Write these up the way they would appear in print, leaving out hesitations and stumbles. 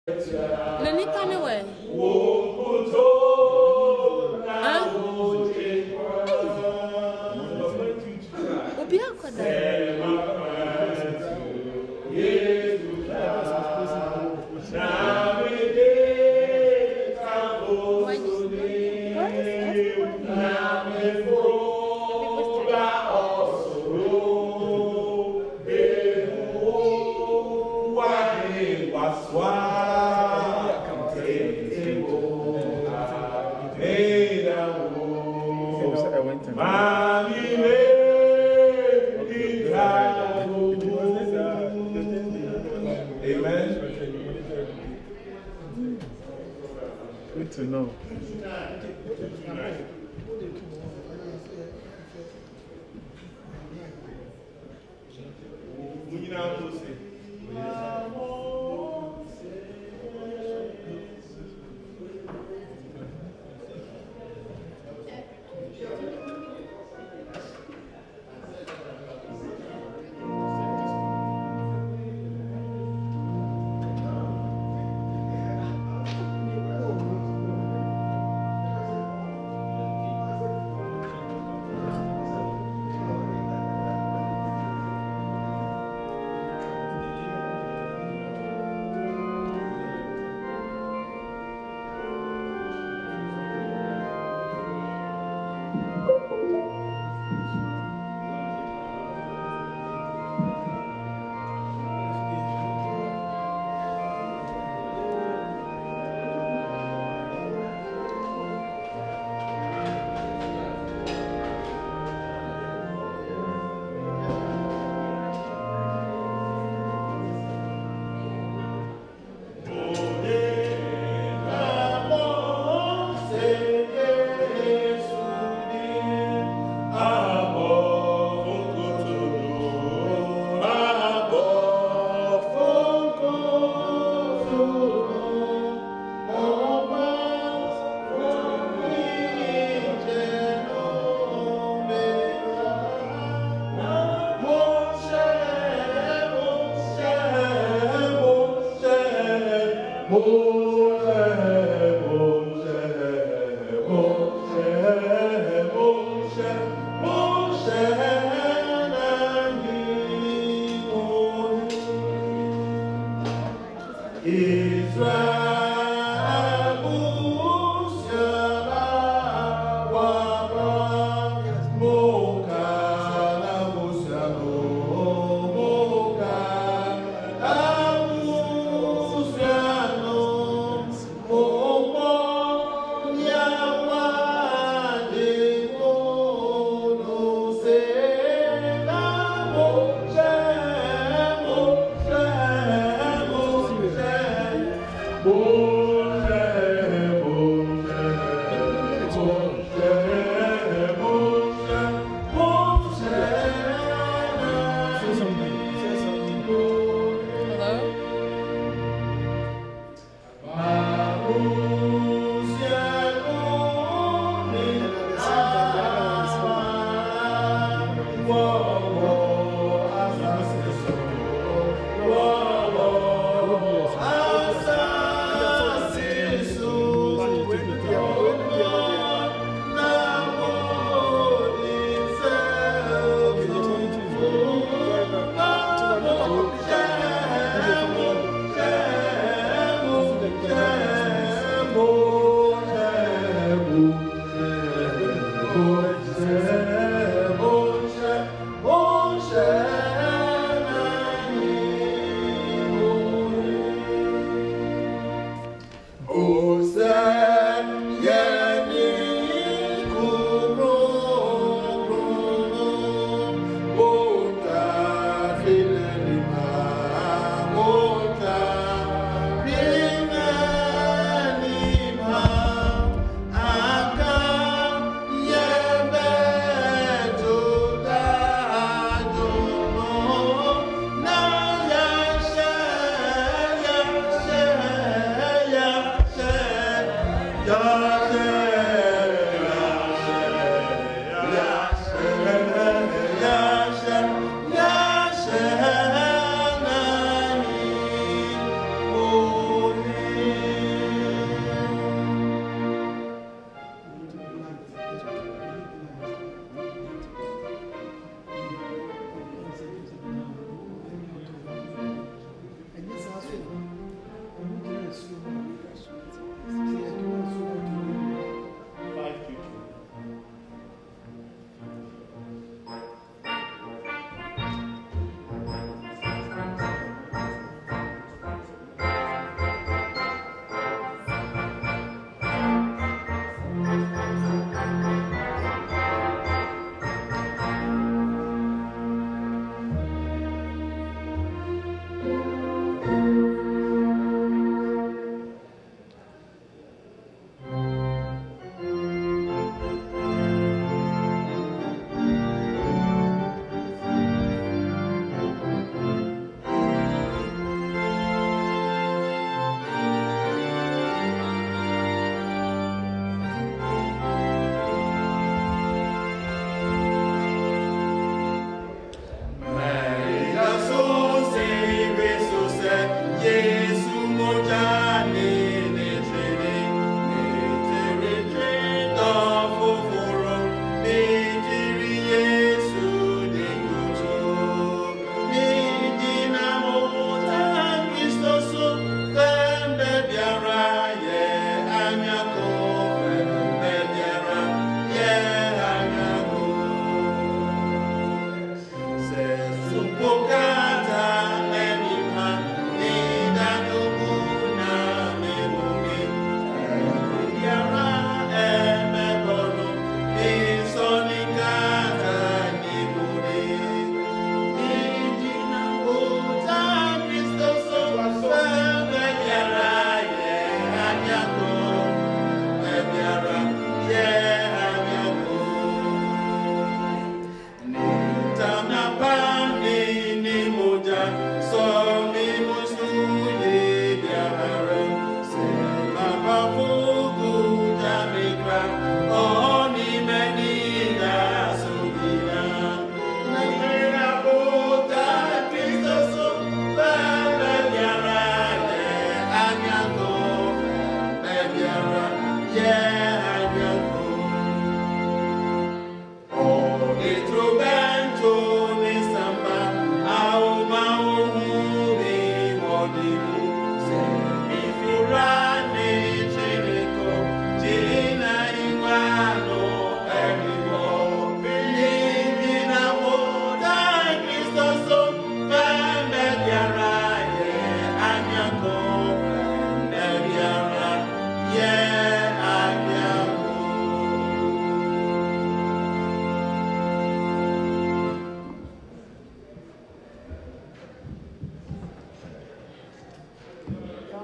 Nani Panaway? Good to know.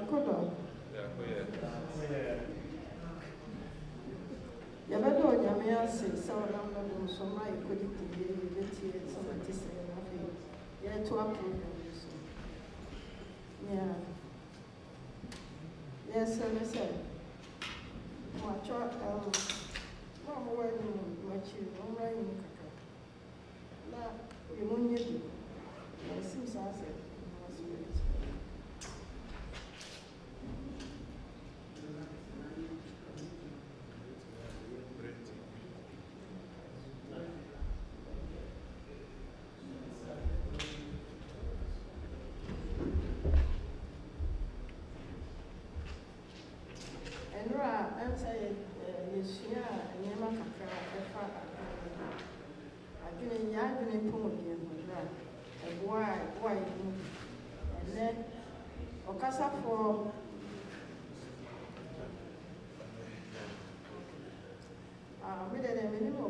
Akodo. Ya bedo nyame ase se ona mo so ma ikodi tiye beti so ma ti se na fe ya to program so yeah yes sir mo cho mo wa ni mo chi mo ra ni kaka na yo nye di na sim sa se mo so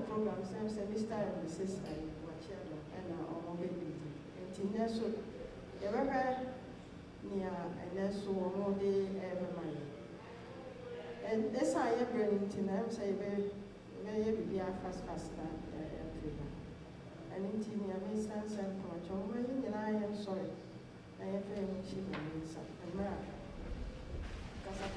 programs and Mr. and Mrs. Wachado and our baby. And in so ever near and then so more day ever money. And this I am bringing to them say very be a fast and in Timmy, I may stand and come and I am sorry. I have a cheap and Mara. Because I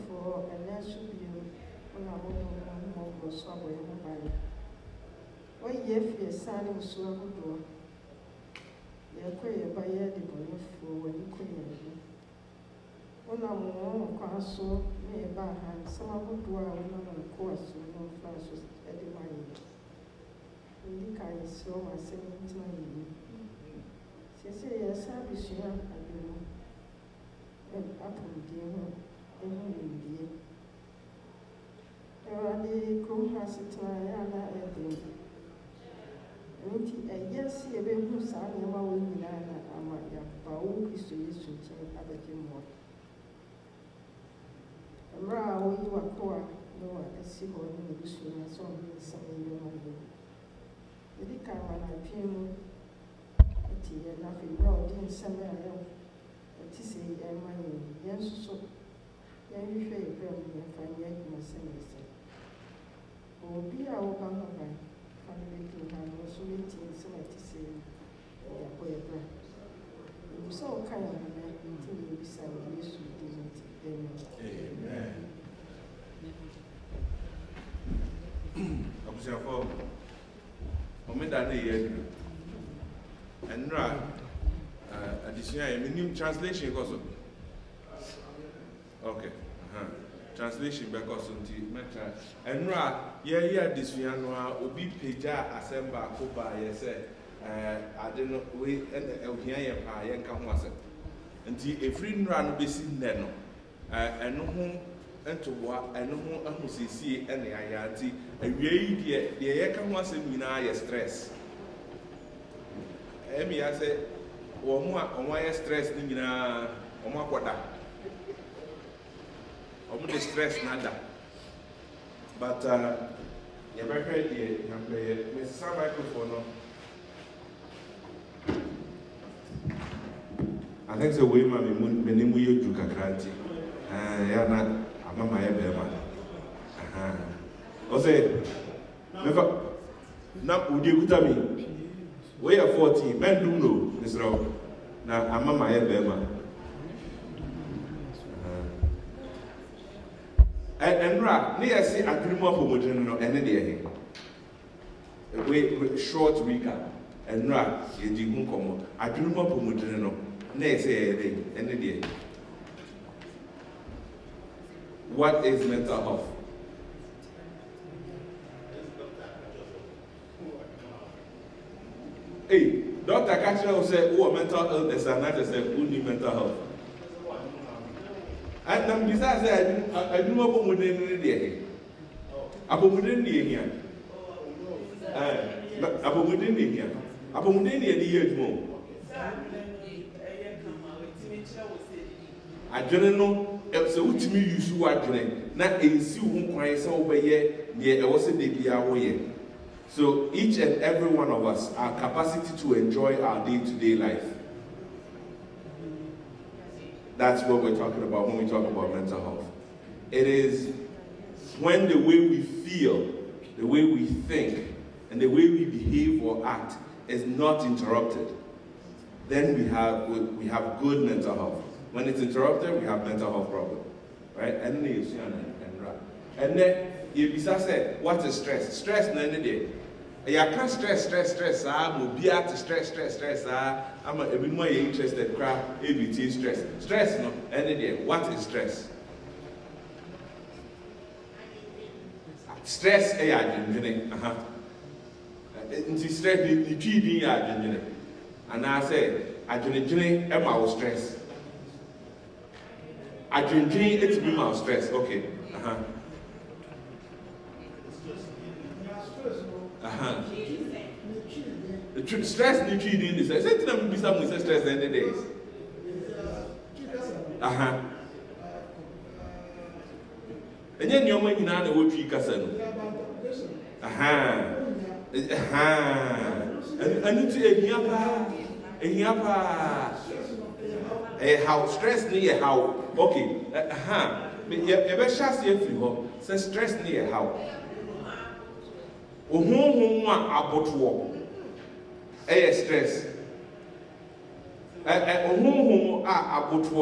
for a national view when I won't somewhere in the body. Why, if you're signing so good, you're queer by the belief for when you queer. When I'm on so near by hand, some of the dwell on the course with no flashes at the mind. In the kind of so I say into my evening. She said, yes, I'll be sure I do. And up on the Everybody come has it and yes, a baby who sang about women and my Pau is to use to change Abatim more. And Ra, you are poor, no, I see what you wish you and so some in your money. The dick I came at nothing, no, didn't send me a tissy and money, yes, so. You say, if I make my sense. Or be our banner, family to have also meeting so much to say, so kind of a man until you beside you should do it. Amen. Observe for Omedani and Ra additional translation also. Okay. Translation because of the matter. And Ra, yeah, this one obi peja assemble koba yes I don't know we and here ya can was until a free run be seen then and no home and to what and no more see and the ayati a way the can was in stress. Emi I say one more on why stress in on my quarter. I'm not stressed nada, but you better heard the young player. Mr. Microphone. I think the way my name will you do kakranti. Yeah, not I'm my bema. Ose, never. Now would you tell me? We are 40. Men do know, Mr. Rob. Now I'm my bema. And Ra, near see a dream of Homogen and any way short recap. And Ra, you didn't come. I dream of Homogen, nay say any day. What is mental health? Hey, Dr. Katcher will say, oh, mental illness, and not just say, who need mental health. And then besides, I do not go within the day. Upon within the year. Upon within the year. Upon within the year more. I don't know if so to me you should watch it. Not a see whom cries over here, yet I was a baby away. So each and every one of us, our capacity to enjoy our day-to-day life. That's what we're talking about when we talk about mental health. It is when the way we feel, the way we think, and the way we behave or act is not interrupted, then we have good mental health. When it's interrupted, we have mental health problem, right? And then you say, what is stress? Stress na any day. You can't stress. I'm stress. I'm a bit more interested. Crap, everything stress. Stress no any day. What is stress? Stress Nti stress ni twi ya adwene. And I say adwene e ma stress. Adwene it be ma stress. Okay. Stress ni twi din this. Say to them be some stress any days. Enye nyoma nyina na wo twi kasa no. And it's how stress near how okay ever shas here free say stress near how about stress about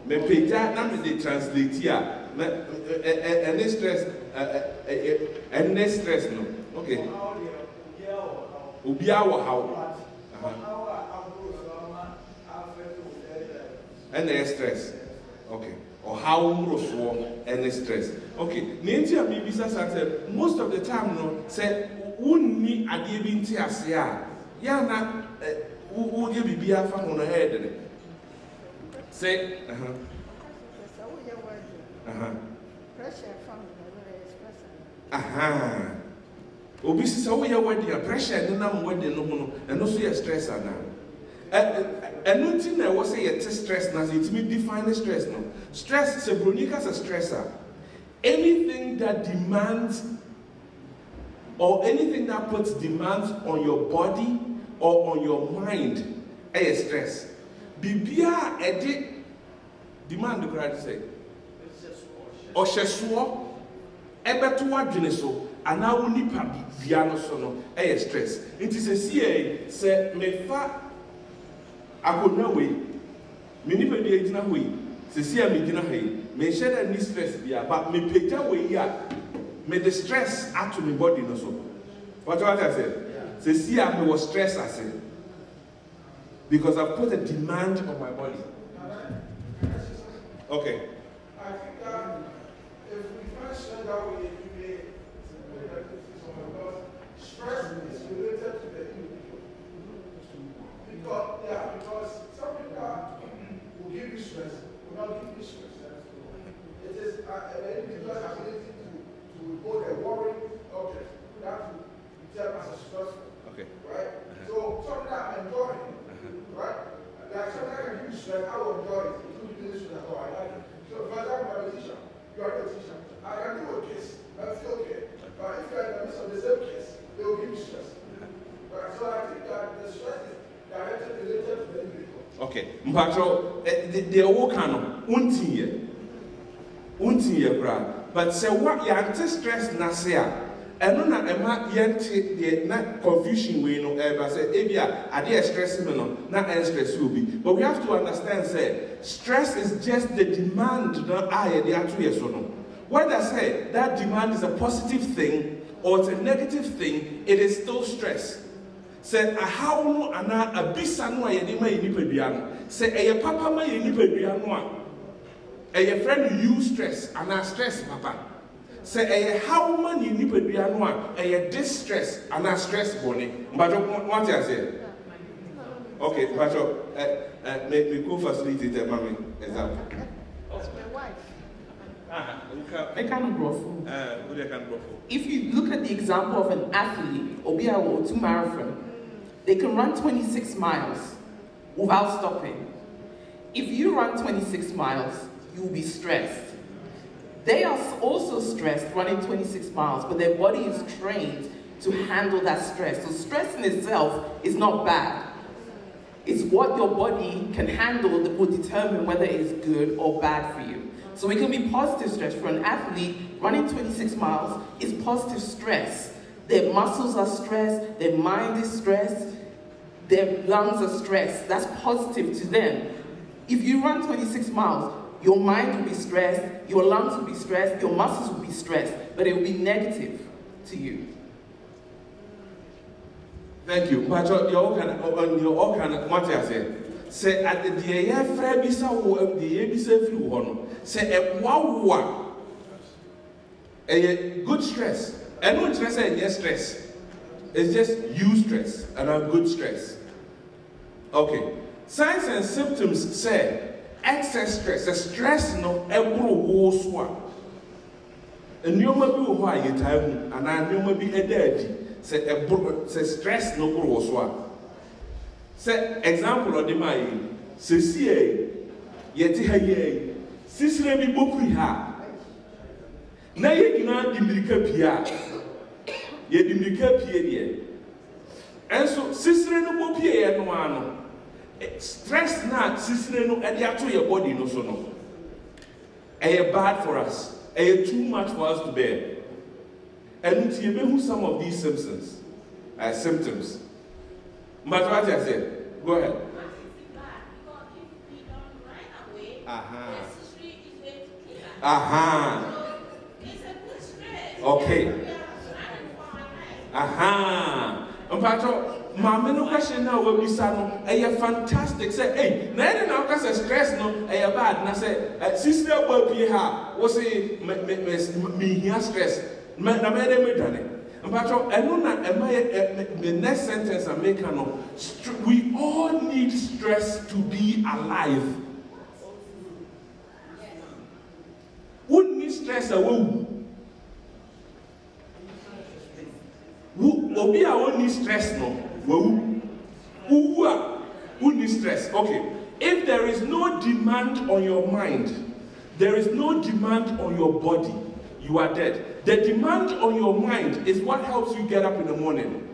me peja na me dey translate here and stress no okay how and the stress okay or how and stress okay most of the time no say unni ade bi nti ase a ya na wo dey bibia fa ho no head say pressure from the obi si say wo ye wedding pressure no na wedding no ho no eno so ye stress ana eno ti na wo say ye stress na say it me define stress no stress se bronika as a stressor anything that demands or anything that puts demands on your body or on your mind is stress bibia ede demand the crowd say or shesuo ebeto wadwene so ana wo nipa bia no so no stress nti se sie se me fa akonwa we me nipa bi agina hoyi se sie me gina hoyi me share ni stress bia but me peta we ya me the stress ato me body no so what I said se sie me was stress as it because I put a demand on my body. Okay. I think that if we find strength that way, because stress is related to the individual. Because some people will give you stress, will not give you stress. It is an individual's ability to hold a worrying object that will be termed as a stressful. Okay. Right? So something that I'm enjoying, right? Like something I can give you stress, I will enjoy it. It will be this stress, I like it. So for example, I'm a musician, you are a musician. I can do a kiss, I feel okay. But if you are in the midst of the same kiss, they will give you stress. Right? So I think that the stress is directly related to the individual. Okay. Mpacho, the wokano untinye bra. But say what you anti stress na say eno na ema yente the na confusion we no ever say ebia ade stress me no na stress will be. But we have to understand say stress is just the demand na aye dey atu yeso no. Whether say that demand is a positive thing or it's a negative thing, it is still stress. Say a how no ana abisa no aye dey ma yinipadua no. Say eye papa ma yinipadua no a eye friend you stress ana stress papa. Say how many nipadua no a eye distress ana stress boni. But what you say? Okay, but me go facilitate the mommy example. It's my wife. If you look at the example of an athlete, Obia or two marathon, they can run 26 miles without stopping. If you run 26 miles, you'll be stressed. They are also stressed running 26 miles, but their body is trained to handle that stress. So stress in itself is not bad. It's what your body can handle that will determine whether it's good or bad for you. So it can be positive stress. For an athlete, running 26 miles is positive stress. Their muscles are stressed, their mind is stressed, their lungs are stressed. That's positive to them. If you run 26 miles, your mind will be stressed, your lungs will be stressed, your muscles will be stressed, but it will be negative to you. Thank you. But you're all kind of what I said. Say at the day, Fred Bisa or the ABC flew one. Say a wow, a good stress. And no stress and yes stress. It's just you stress and a good stress. Okay. Signs and symptoms say excess stress. The stress no ever was one. And you may be why you time and I may be a daddy. Say stress no was one. Say example of the my say see yet here. Sisre bi bokuri ha. Na ye gina dimirika pia. Ye dimirika pia de. Enso sisre no bopie ye no ano. Stress na sisre no e dey ato your body no so no. Bad for us. Too much for us to bear. And you may some of these symptoms. Symptoms. But what I said, go ahead. Okay. Mama no question now will be sano. Fantastic. Say, hey, na now cause stress no. Bad. Na say, sister will be ha. Was say me here stress. Na me dem me done. The next sentence I make no. We all need stress to be alive. Who need stress away? Who need stress no? Who needs stress? Okay. If there is no demand on your mind, there is no demand on your body, you are dead. The demand on your mind is what helps you get up in the morning.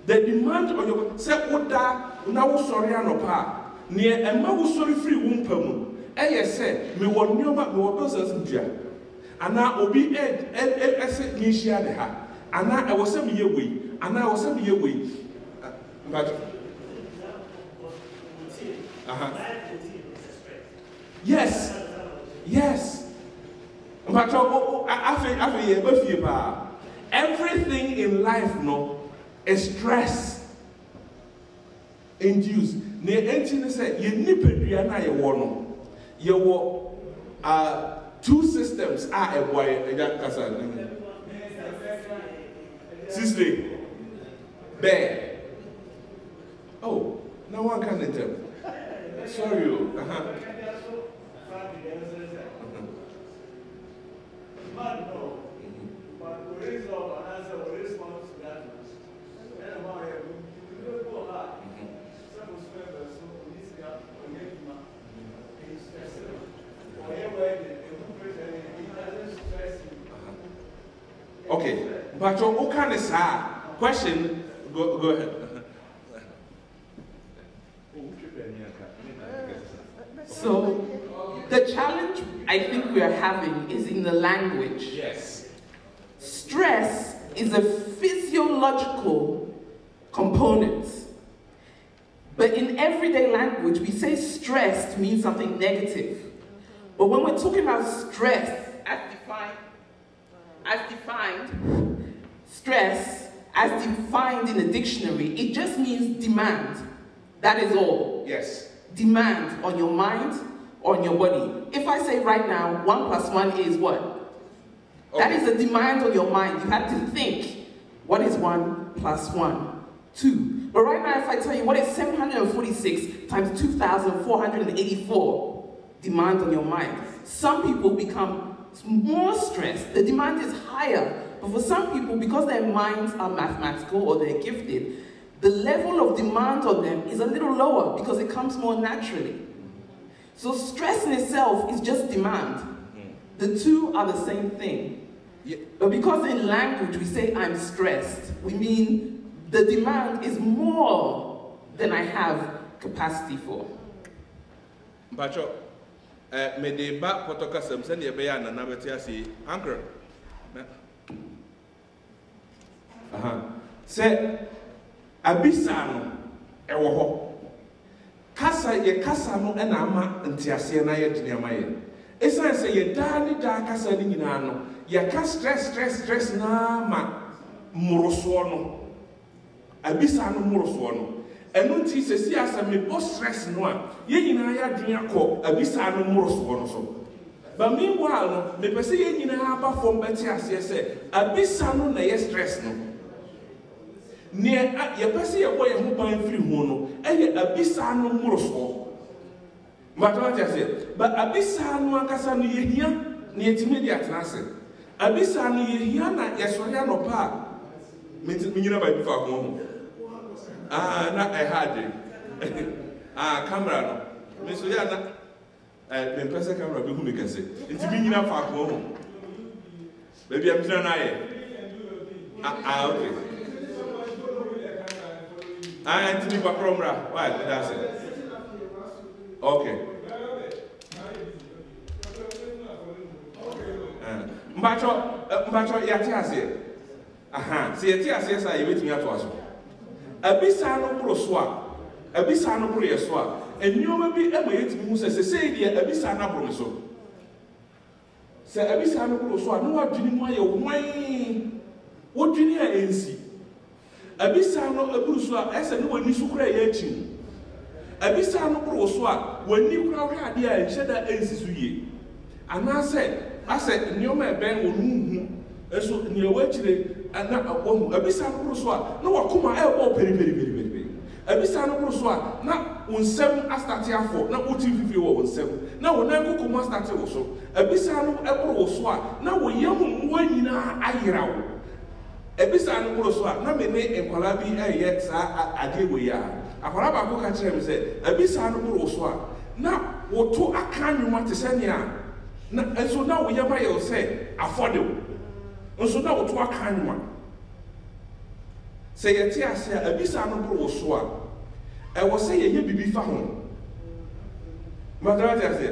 The demand on your say oda na sorry anopa near emma wo sorry free wompa mu say me won nyoma me wo business ntua ana obi ese ni hia de ha ana e wo se me ye wei ana wo se me ye wei yes everything in life no is stress induced. Ne entine say ye nipadua na ye wo no ye wo two systems are a boy kasa sister bear. Oh, no one can tell. Sorry. Okay, but what kind of question? Go ahead. So, the challenge I think we are having is in the language. Yes. Stress is a physiological component. But in everyday language, we say stress to mean something negative. But when we're talking about stress, stress as defined in a dictionary, it just means demand. That is all. Yes. Demand on your mind, on your body. If I say right now, 1 + 1 is what? Okay. That is a demand on your mind. You have to think, what is 1 + 1? 2. But right now, if I tell you, what is 746 times 2,484? Demand on your mind. Some people become more stressed. The demand is higher. But for some people, because their minds are mathematical or they're gifted, the level of demand on them is a little lower because it comes more naturally. So stress in itself is just demand. The two are the same thing. But because in language we say I'm stressed, we mean the demand is more than I have capacity for. Pacho, me de ba potoka samsen ye beya na nabetia si anchor. Se abisa no ewo ho. Kasa ye kasa no na ama ntiase na ye diniama ye. Esa se ye da ni da kasa ni nyina no, ye ka stress na ma moroso no. Abisa no moroso no. Enu nti se si asa me bo stress no a, ye nyina ya dwen akọ abisa no moroso no so. But meanwhile no, me pese ye nyina aba fom beti ase se abisa no na ye stress no. Ne ye pese ye boy ho ban free ho no, eye abisa no moroso. Matwa say, but abisa no akasa no ye hia na yetime di atena ase. Abisa no ye hia na ye sori anopa. Me nyina ba bi fa ko ho. Na I had it. Camera no. Me so ya na me pese camera be hu me kase. Nti bi nyina fa ko ho. Baby am tena na ye. Okay. Nti bi ba promra. Why that's it. Okay. Mbacho yati ase. Se yati ase sa yebetimi ato aso. Abisa no bro so a. Abisa no bro ye so a. Enioma bi ema yetimi hu se dia abisa na bro so. Se abisa no bro so a no adwini mu aye wan. Wodwini a ensi. Abisa no aburu so a ese ne wani sukura ye achi. Abisa no bro so a wani kura hwe ade a enhyeda ensi so ye. Ana se ase nioma ben wonu hu eso ne wachire ana awohu abisa no bro so a na wakoma e wo peri. Abisa no bro so a na unsem astarte afo na oti fifi wo unsem na wonan kokoma starte wo so abisa no e bro wo so a na wo yam wo nyina ayirawo. Abisa no bro so a na me ne enkwala bi eye sa ade wo ya akwara ba ko ka kire me se abisa no bro so a na wo to aka nwuma te se ne a na enso na wo yaba ye se affordable enso na wo to aka nwuma se ye ti ase abisa no bro so a e wo se ye bibi fa ho madara ti ase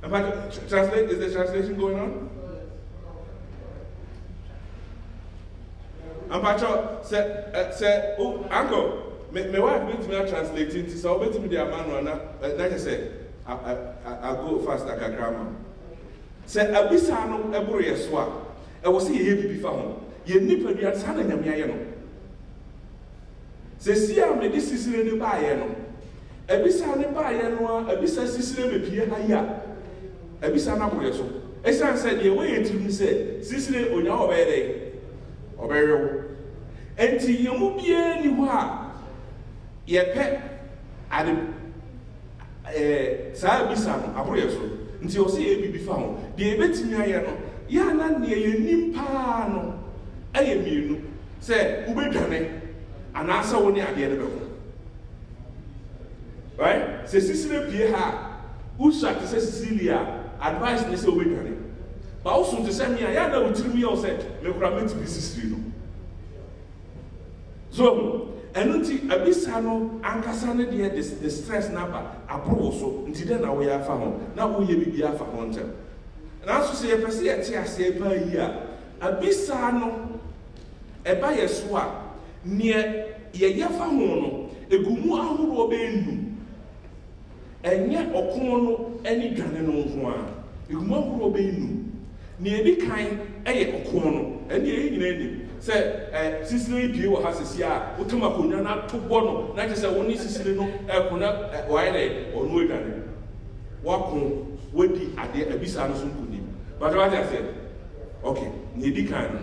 about translate, is the translation going on? I'm about to say uncle me wife wait me translating so wait me the manual na like I say I go fast like a grammar. Say abisa no eboro yeso a e wo se ye bibi fa ho ye nipa bia sa na nyame aye no se si a me di sisire ni ba aye no abisa ne ba aye no a abisa sisire be pie ha ya abisa na boro yeso e san say de we yetrim say sisire onya obere oberewo enti yemu bia ni ho a ye pe ade sa abisa no aboro yeso nti o se ye bibi fa ho de ebetimi aye no ya na ne ye nimpa no aye mienu se ubedwane anasa wo ne ade ne beko right se sisire pie ha usha te se Cecilia advice ne se ubedwane ba wo sun te se me ya na utirimi yo se me kura meti bi sisire no so enunti abisa no ankasa ne de the stress number abro so nti de na wo ya fa ho na wo ye bibi afa ho ntem na so se ye pese ye te ase pa yi a abisa no e ba ye so a ne ye fa ho no egumu ahoro be nnu enye okon no ani dwane no ho a egumu ahoro be nnu ne ebi kan eye okon no ene ye nyina ni se sisire pie wo ha sisi a wotoma konya na to bo no na kese woni sisire no kona waire onu edwane wakon wodi ade abisa no so nkuni but what I said okay ne di kan no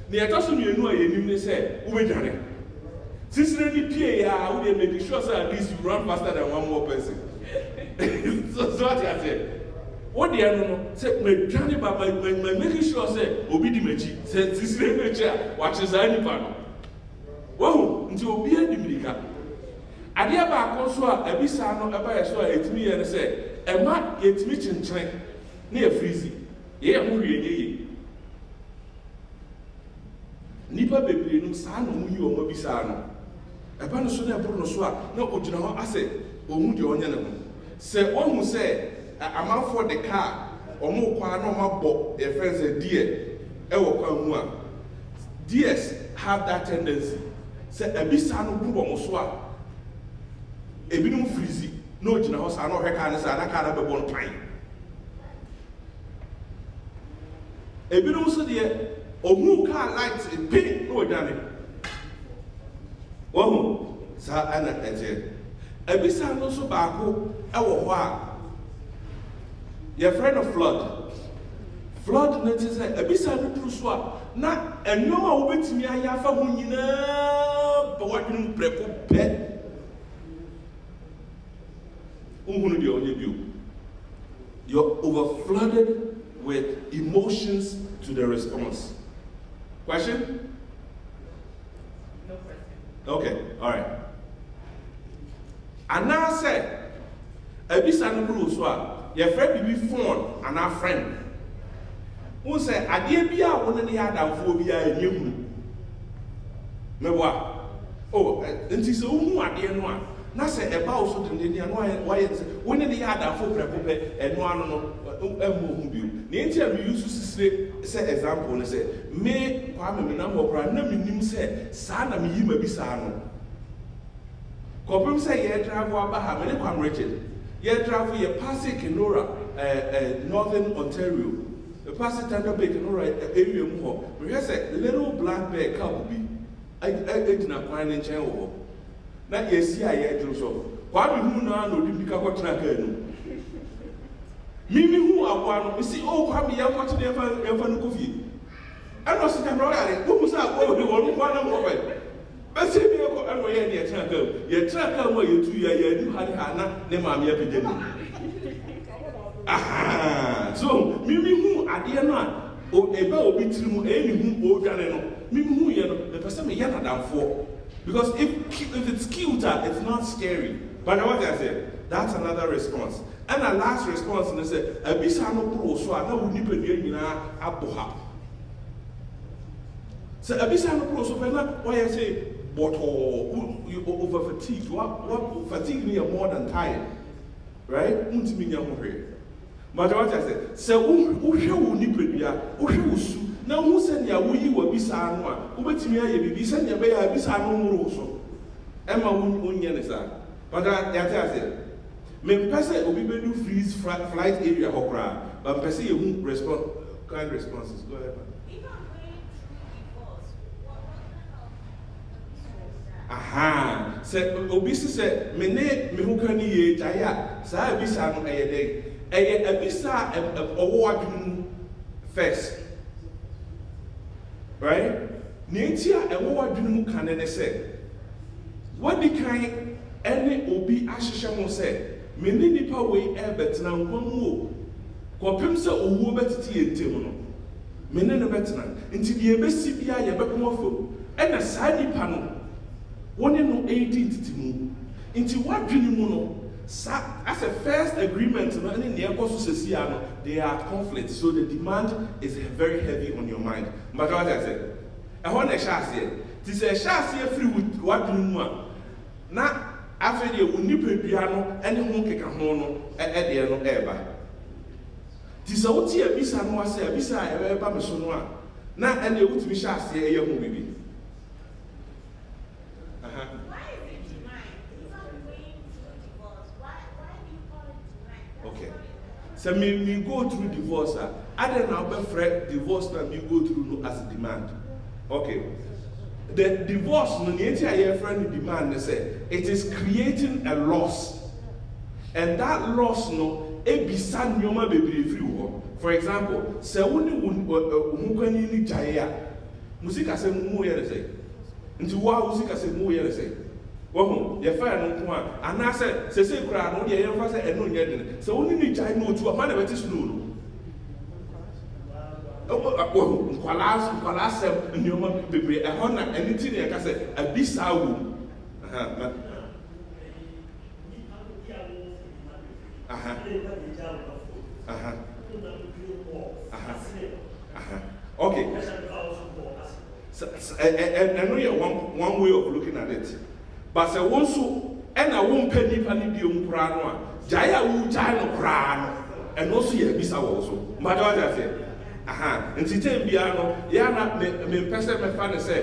ne etoso mienu a yenim ne se wo bedwane sisire ni pie ya wo dey make sure say at least you run faster than one more person so what I said what the no say me dwane ba me make sure say obi di mechi say sisire mechi a wa cheza ni pa no wo nti obi adi mirika ade ba akoso a abisa no eba ye so a etimi ye ne say ema yetimi chinchire na ye freeze ye ho wie ye nipa bebree no saa no mu yi o mo bi saa no eba no so na ebro no so a na ogina ho ase ohu de onye ne ho se ohu se amanfo de car omo kwa na omo abo e friends e die e wo kwa hu a DS have that tendency se ebisa no bu bo mo so a ebinum freezy no ogina ho saa na ohwe car ne saa na car na bebo no pan ebinum so de omu car light pin no odane wohu sa ana eje ebisa no so baako ewo ho a your friend of flood no te say ebisa no duru so a na enyo a wo betimi ayafa ho nyina ba wadwenu preko pe uhunu de onye bio you're over flooded with emotions to the response. Question? No question. Okay, all right. And now say, ebisa no buru so a your friend be phone and our friend. Who say ade bia wo ne ya adamfo bia enyehunu. Mewa. Oh, nti se wo ade no a na se eba wo so de ne no why wo ne ya adamfo prepope eno ano no emu bio. Na nti am use sisire say example ne say me kwa me na mo kra na menim say sa na me yi ma bi sa no. Kopim say ye drive aba ha me ne kwam Richard. Ye drive ye pass Kenora Northern Ontario. The pass Thunder Bay Kenora area mu ho. We say little black bear car bi. I na kwan ne chen wo. Na ye si a ye dru so. Kwa me hu na no di bi ka ko tra ka nu. Mimi hu akwa no, si o kwa me ya kwa to de fa no kofi. Ano si ka bro yare, wo musa akwa we wo kwa na mo be. Be si bi ko ano ye ne tra ka. Ye tra ka mo ye tu ya ye du hali ha na ne ma me ya pede ni. Aha. So, mimi hu ade no a o ebe obi tirimu e ni hu o dwane no. Mimi hu ye no, the person me ya na damfo. Because if it's cute, it's not scary. But what I said, that's another response. And the last response, and they say, "Ebisa no pro so na wo nipa dua nyina aboha." So ebisa no pro so na why I say, "But you over fatigue. What fatigue me more than tired, right?" Untimi nya ho hwe. But what I said, "Se wo hwe wo nipa dua, wo hwe wo su, na wo se nya wo yi wo bisa no a, wo betimi aye bibi se nya be ya bisa no muro so." Emma wo nya ne sa. But I said, me person obi be do freeze flight area hokra, but person you respond kind responses. Go ahead, man. If I'm going through divorce, what kind of Aha. Say obi say me who can ye jaya. Sa bisa no eye dey. Eye bisa owo adwunu first. Right? Nentia owo adwunu mu kan ne say. What the kind any obi ahihye ho say me ni nipa we betena nkwamu o kopem se owo betete yentem no me ne betena nti de ebesi bia ye bekom afo ena saa nipa no woni no edit mu nti wadwene mu no sa as a first agreement no any ne ekoso sesia no they are conflict, so the demand is very heavy on your mind. But what I said e ho na hye ti se hye free with wadwene mu a na after the nipa no ene ho keka ho no de no eba ti se woti abisa no ase abisa eba me so no a na ene wutimi hye ase eye ho bibi aha Why is it denied? If I'm going through divorce, why do you call it denied? okay so me go through divorce I don't know about divorce na me go through no as a demand. Okay, the divorce no the entire friend demand they say it is creating a loss, and that loss no ebisa nyoma bebre free wo. For example, se woni hu kwani ni jaya musika se mu ye say nti wa musika se mu ye say wo ye fa no ko a ana se kura no ye fa se eno nye den se woni ni jaya no tu ma na beti sunu no nkwala sem nyoma bebre e ho na anything e ka se abisa wo aha okay And we one way of looking at it. But say once and I won't pay ni prano. Jaya wu jaya no prano. And also ye bisa also. But what I say? Aha. And today biano. Ya na me person me fan say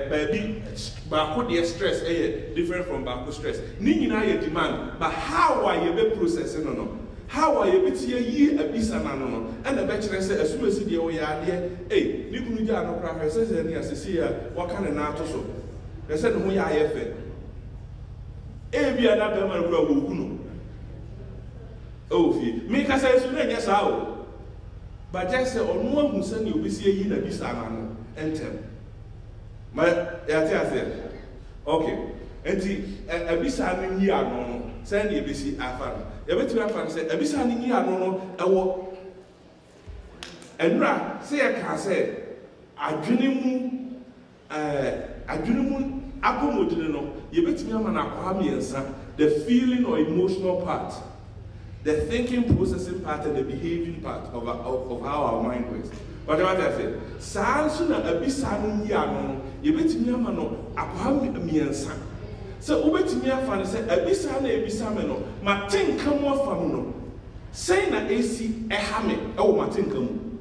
baby. Baako de stress different from baako stress. Ni nyina ye demand. But how are you be processing no? How are you be yi abisa na no? And the better say assume si de wo ya de ni kunu ja no kra say say ni asisi ya waka na ato so. They say no ya ye fe. Bia na be man kura wo kunu. Oh fi. Me ka say su na nya sa o. But just say onu ahu say ni obi si yi na bisa na no entem. Okay. Enti abisa ni yi ano no say na ebisi afa no. E betu afa say abisa ni yi ano no ewo enra say e ka say adwene mu apomodine no ye betumi ama na akwa miensa, the feeling or emotional part, the thinking processing part and the behaving part of how our mind works. But what I say, Sansu na abisa no yi ano no ye betumi ama no akwa miensa. So ubetumi afa no say abisa na ebisa me no matenka mu afa mu no say na esi eha me ewo matenka mu.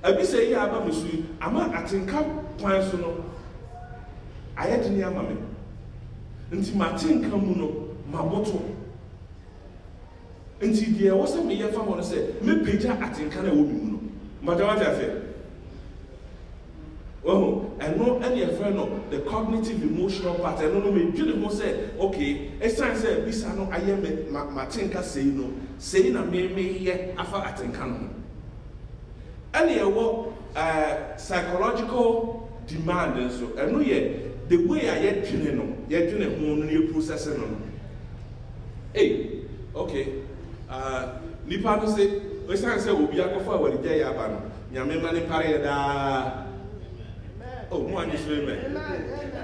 Abisa yi aba me so ama atenka kwan so no ayedini ama me nti matenka mu no maboto nti de wo se me ye fa ho no say me peja atenka na wo mi mu no but what I say and no any friend no the cognitive emotional part and no me dwene ho say okay esan say bisa no aye me matenka sei no sei na me ye afa atenka no and ye wo psychological demand and so and no ye the way I yet dwene no ye dwene ho no ye processing no okay nipa no say esan say obi akofa awari ya aba no nyame ma ne pare da. Oh, one is women.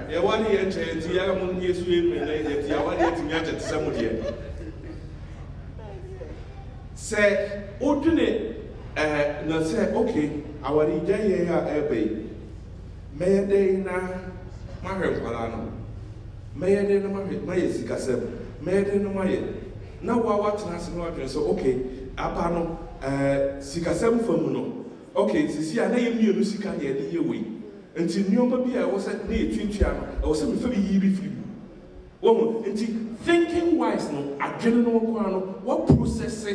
Yeah, one year, Tiamun, yes, women, Tiawani, Tiata, somebody. Say, Odune, no, say, okay, our idea, Abbey. May a day na Maher Palano. May a day na Maya Sikasem. May a day na Maya. Now, what has no so, okay, Apano, Sikasem Fomuno. Okay, see, I name you, Musica, the way. Until Nyoma be I was at near Twinchiano, I was some very yeary free. Well, until thinking wise, no, a general what process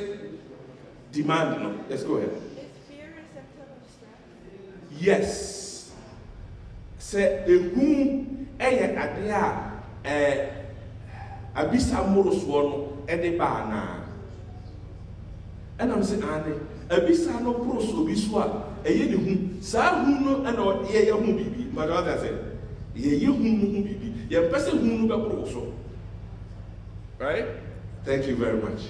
demand, no. Let's go ahead. Is fear receptive of stress? Yes. Say, whom a Abisa Moros one, Eddie Bana. And I'm saying, Abisa no pros obiswa. Eye hu sa hu no na ye hu bibi but what I say ye hu bibi ye person hu no be pro so right. Thank you very much.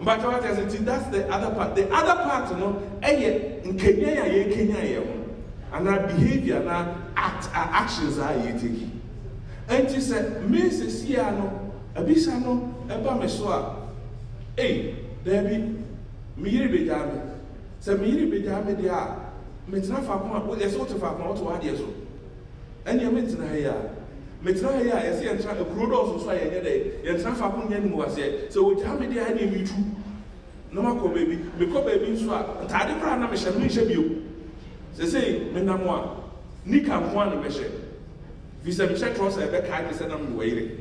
But what I say that's the other part you know eye in Kenya ye Kenya ye hu and our behavior na actions are you taking and she said me se sia no abisa no eba me so a there be me yiri be jame. So me yiri be jame dia metina fa ko yes what fa ko to ade so ene metina ha ya metina ha ya yes ye ntra ekuro do so ye de ye ntra fa ko nya ni mu wase so wo jame dia na mi tu no makọ baby me ko baby nso a ntade kra na me hye bio say me na mo a nika nko an me hye visa me check cross e be kai me say na me weire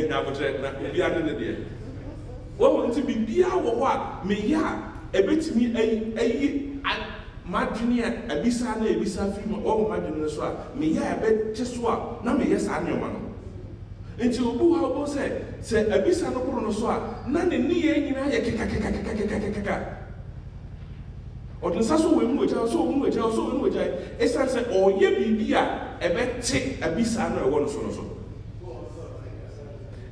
na botre na obi ane ne de nti bibia wo ho a me ya ebetimi ayi madwene a abisa na ebisa firi mo madwene so a me ya ebe so a na me yes anyoma no nti obu ha obo se abisa no koro no so a na ne ni ye nyina ye keka odun sa so we mu eja esan se oye bibia ebe te abisa no e wo no so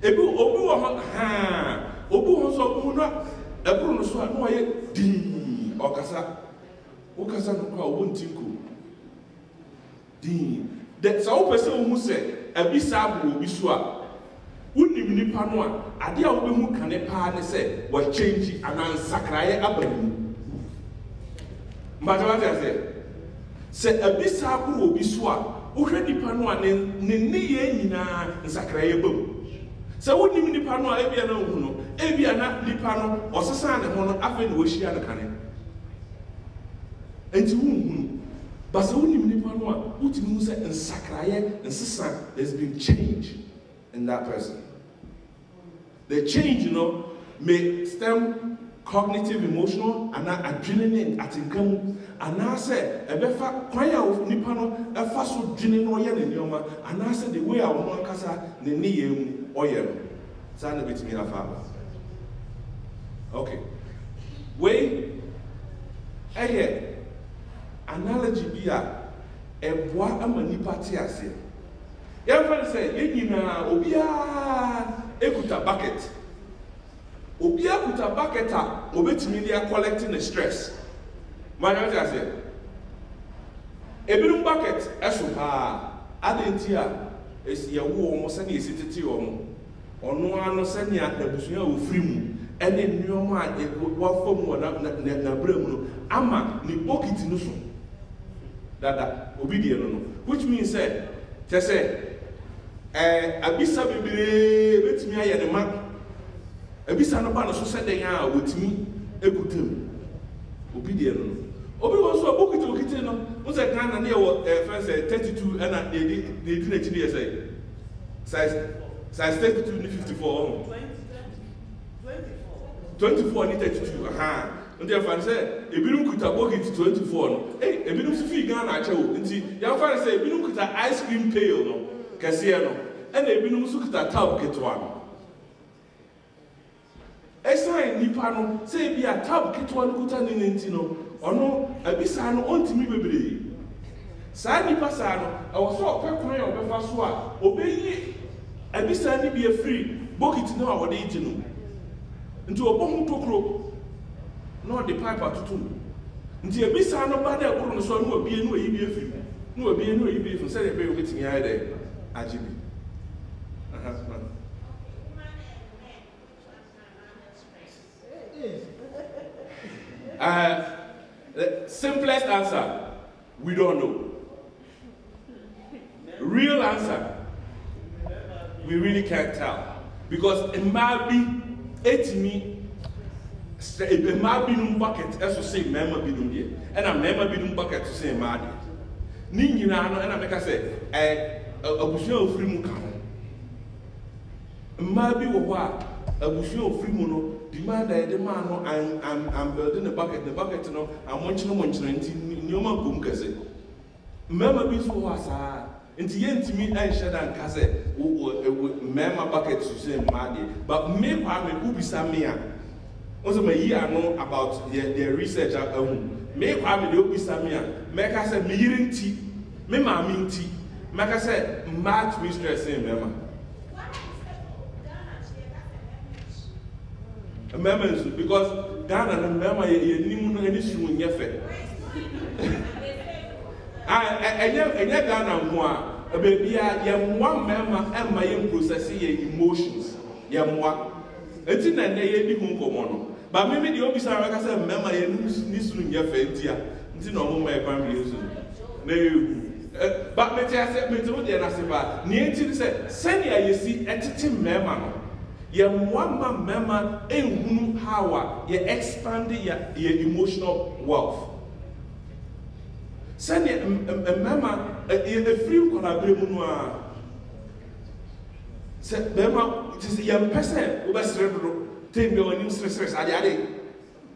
ebi obu wo ha obu ho so obu no eburu no so a no ye din okasa no kwa obu ntinku din de so person hu se abisa abu obi so a unim nipa no a ade a wo be hu kane pa ne se wa change anan sakraye abanu mbata wa say Se abisa ko obi so a wohwe nipa no a ne ye nyina nsakraye bam se wonim nipa no a ebia na hu no ebia na nipa no osesa ne ho no afa ne wohia ne kane enti hu but se wonim nipa no a wotimi hu se nsakraye nsesa there's been change in that person. The change, may stem cognitive, emotional, and adrenaline at income. And I said, a befa choir of Nipano, a fast adrenaline or yen in Yoma, and I said, the way I want Casa, the knee or yen. Sound a bit to me, okay. Way, analogy be a bois a manipatia say. Everybody say, Yenina, Obia, Ekuta bucket. Obia kuta bucket, Obetimi, they are collecting the stress. My I say, a billion bucket, Esupa, Adentia, is your war almost any city or no one no send ya the Busia of Freemu, and then your mind, what form one up Nabremu, Ama, ni pocket nusu. That obedient, which means, say, abisa bibire betimi aye ne ma abisa no ba no so sede ya wotimi ekutem obi de no obi wo so abokite no mo se kan na ne wo friends 32 and they did na chidi size 32 ni 54 24 ni 32 aha ndia fan say ebirum kuta bokite 24 no ebirum so fi Ghana ache wo nti ya fan say ebirum kuta ice cream pail no kasiye no ena ebinum so kita tab ketwa no esan nipa no say bi a tab ketwa no kuta ni nti no ono abisa no ontimi bebre sa nipa sa no awo so opekwan ya obefa so a obeyi abisa ni bi free bokiti no a wode igi no nti obohu tokro no the pipe atutu nti abisa no ba da ekuru no so no obie no oyi bi free no obie no oyi bi free say be obetimi ya dey ajibi. The simplest answer, we don't know. Real answer, we really can't tell. Because it might be 8 it might be no bucket as to say member be no here. And a member be no bucket to say mad. Nina and I make us say a bushel of free muka. Maybe what a bushel of free mono demand the man I'm building a bucket, no, I'm watching Noma Gumkase. Member be so was into yen to me and shed and casse, member bucket to say Maddy, but me, I will be Samia. Also, my year know about their research at home. Make family will be Samia, make us a meeting tea, me mammy tea. Like I said, much mistress in Mema. Amendments because Ghana and Mema you need any soon yefe. And yet Ghana more a baby one Mema and my processing emotions. Yamwa. It's in a day be home. But maybe the officer like I said, Mema needs to yefe dear. It's no more my family. But me tell say me to the nasiba. Nienti say send ya you see entity member no. Ye one man member ehunu how ye expand your emotional wealth. Send a member a free collaborate mu no. Say member it is young person over cerebral take me on stress ade.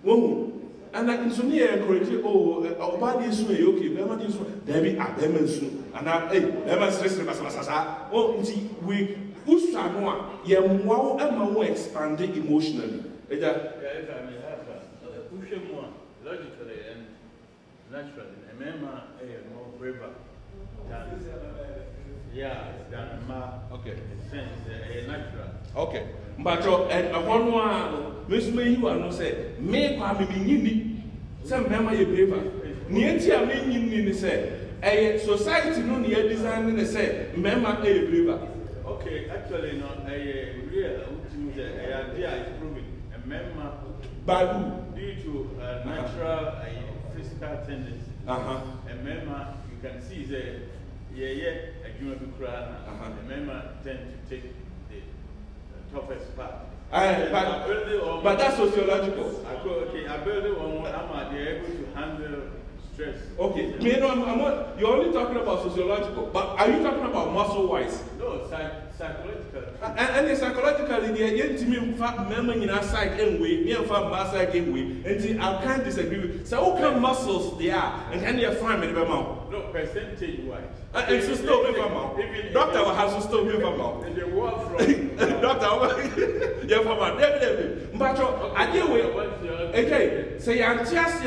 Wo and I can encourage oh, body is okay, Bema is there be a Bemansu, and I, Bema stress, oh, we Usanoa, wow, and more expanded emotionally. If I may have push him more logically and naturally, a member more braver than okay. Natural. Okay. But and one Miss May you are not say, make me some member you paper. Nienti a mean say, a society no near design in the say, member a braver. Okay, actually, no, a real idea is proving a member by who? Due to natural physical tendencies. And remember, you can see the a human being, and remember tend to take the toughest part. But that's sociological. Okay, ability on they're able to handle stress. Okay, you're only talking about sociological, but are you talking about muscle wise? No, psychological. And psychologically, the intimate fact, remember in our side anyway, me and fam my side anyway, and I can't disagree with. So, what kind of muscles they are, and can you find me the mouth? No, percentage wise. It's a stove with my mouth. Doctor will have to stove with my mouth. They walk from. Doctor, yeah, for my but I deal with. Okay, say, I'm just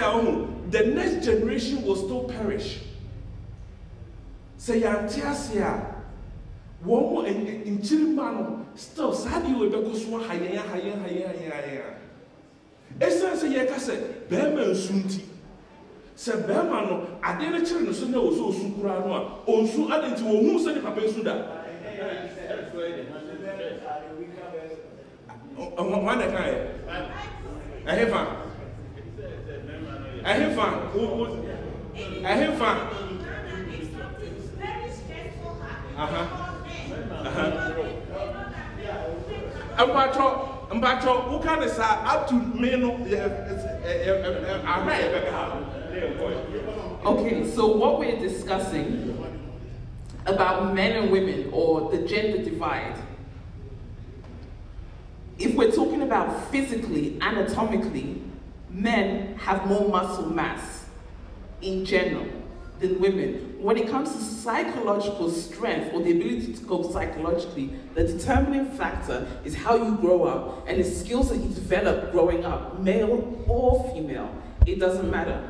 the next generation will still perish. Say, I'm just here. One more in Chilimano, still, Sadi will be so higher. Essence, I said, Bearman Sunti. Said Bearman, I didn't children so no so Sukurano, or so added to who said Papa Suda. One I have fun. I have fun. I have fun. Mbacho, who can say up to me? Okay, so what we're discussing about men and women or the gender divide, if we're talking about physically, anatomically, men have more muscle mass in general than women. When it comes to psychological strength or the ability to cope psychologically, the determining factor is how you grow up and the skills that you develop growing up, male or female. It doesn't matter.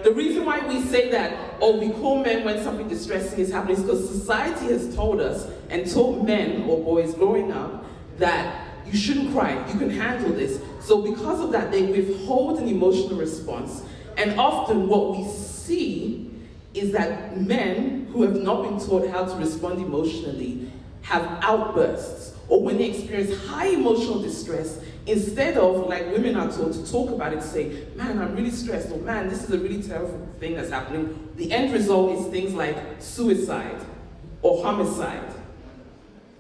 The reason why we say that, oh, we call men when something distressing is happening is because society has told us and taught men or boys growing up that you shouldn't cry, you can handle this. So because of that, they withhold an emotional response. And often what we see is that men who have not been taught how to respond emotionally have outbursts, or when they experience high emotional distress, instead of, like women are taught, to talk about it, to say, man, I'm really stressed, or man, this is a really terrible thing that's happening, the end result is things like suicide, or homicide,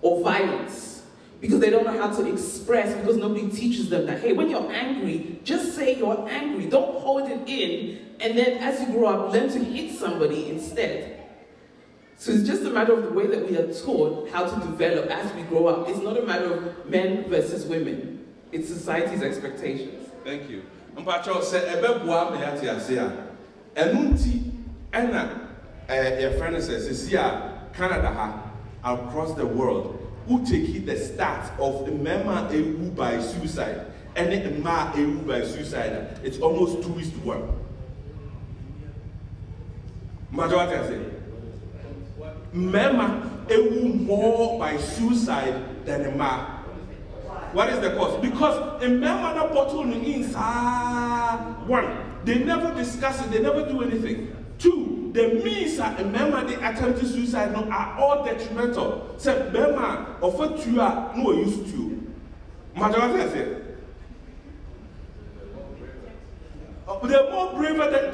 or violence. Because they don't know how to express, because nobody teaches them that, hey, when you're angry, just say you're angry. Don't hold it in, and then as you grow up, learn to hit somebody instead. So it's just a matter of the way that we are taught how to develop as we grow up. It's not a matter of men versus women. It's society's expectations. Thank you. Mpacho say ebeboa me ati ase a. Enunti ena your friend says Canada ha across the world who take the start of Mema Ewu by suicide and Ma Ewu by suicide. It's almost 2:1. Matter what I say. Mema Ewu more by suicide than a Ma. What is the cause? Because a Mema na bottle in one, they never discuss it, they never do anything. Two, the means that a member they attempted suicide no, are all detrimental. So, member of what you are no used to. Majority say. They're more braver than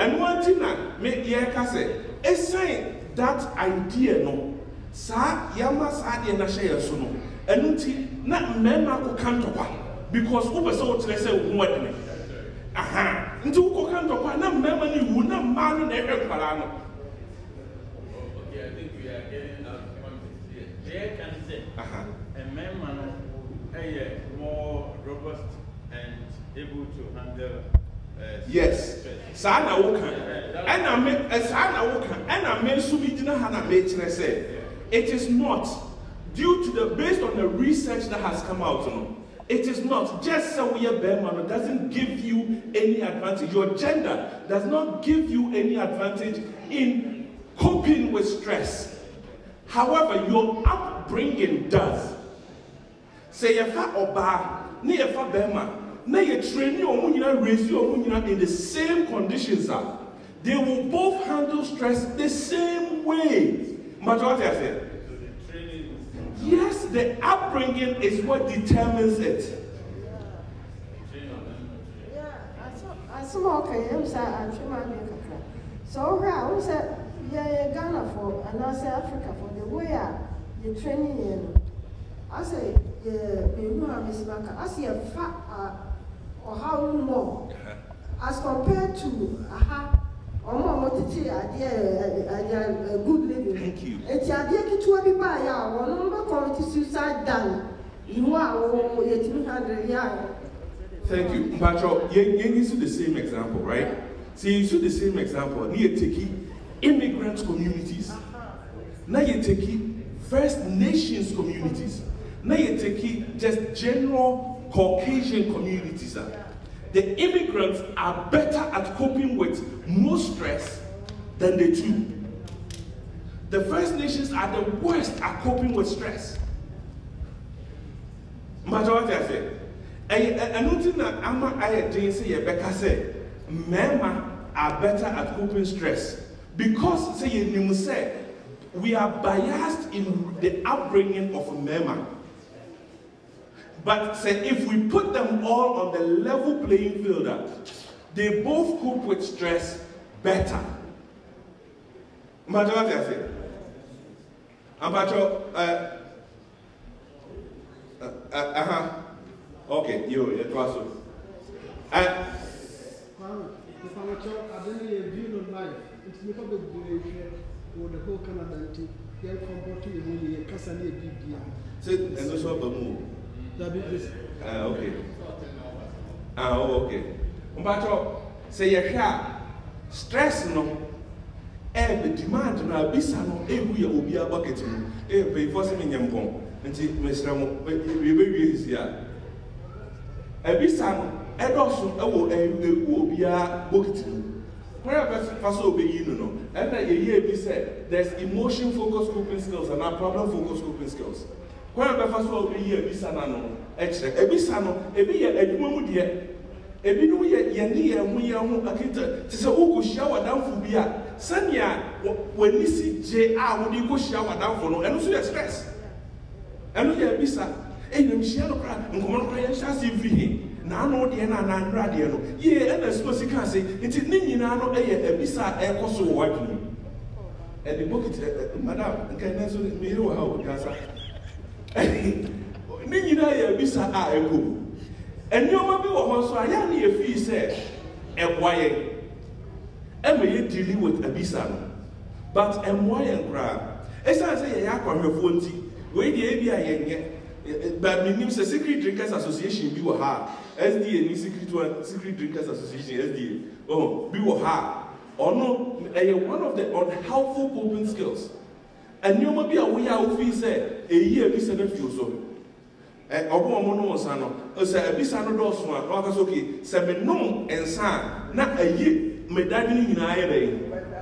and one thing that make Yeka say, it's saying that idea no, sa yamas idea na share so no, and not member ko can't because over so to say what. Aha, into Kokanto, na member ni wuna man in every parano. Okay, I think we are getting out of context here. They can say, a man more robust and able to handle. Yes, Sana Woka, and I mean, Sana Woka, and I mean, Subidina Hana made say, it is not due to the based on the research that has come out. It is not just so we are Bearman, it doesn't give you any advantage. Your gender does not give you any advantage in coping with stress. However, your upbringing does. Say if I oba, ni if I Bearman, na you train you raise you in the same conditions. They will both handle stress the same way. Majority I said. Yes, the upbringing is what determines it. Yeah, I small came, sir, and Chimamaka. So, how said, yeah, Ghana for, and I say Africa for the way you're training in. I say, yeah, you know, Miss Maka, I see a fat or how more as compared to or more motivity idea, good living. Thank you. It's a dear to a by our number committee suicide done. You are 1800 years. Thank you. Patrol, you use the same example, right? See, you see the same example. Near take immigrant communities. Now you take First Nations communities. Now you take just general Caucasian communities. The immigrants are better at coping with more stress than the two. The First Nations are the worst at coping with stress. Matter what I say. I don't think that I didn't say Rebecca said, men are better at coping stress because say you say we are biased in the upbringing of men. But say if we put them all on the level playing field, they both cope with stress better. Matter what I say. Okay, you trust us. I don't view on life. It's because the duration or the whole Canada until they're comporting a Cassani BB. Sit and also a move. Okay. Okay. But say your stress no. The demand no abisa no ebu ya obi abucket no. Pay for some nyempon. Nti Mr. Mo we be here. Abisa no edoso ewo ewu obi a bucket no. Where person faso obi yi no. And that ye be said there's emotion focused coping skills and not problem focused coping skills. Where person faso obi yi abisa na no. Ebisa no ebi ye adwuma mu de ebi no ye ne ye ho akita te se wo ko hia wadanfo bi a sania wani si je a wo di ko hia wadanfo no eno so ye stress eno ye ebisa enyam hia no kra nkomo no kra ye hia se every na no de na na ndra de no ye ena so sika se nti ne nyina no eye ebisa e koso wo wadwini e de bokit madam nkan na so me ire wo ha wo kasa ne nyina ye ebisa a eko enioma bi wo ho so aya na ye fi se eboye eme ye dealing with ebisa no but emoye nkra esa say ye akwahwefo nti we de bia ye nye but minim se secret drinkers association bi wo ha SDA ni secret drinkers association SDA bi wo ha ono one of the unhelpful coping skills enioma bi a wo ya wo fi se eyi ebisa na fi so obo omo no nsa no o say ebisa no do so a no aka so okay se me nom ensa na ayi me dadwe ni nyina aye dey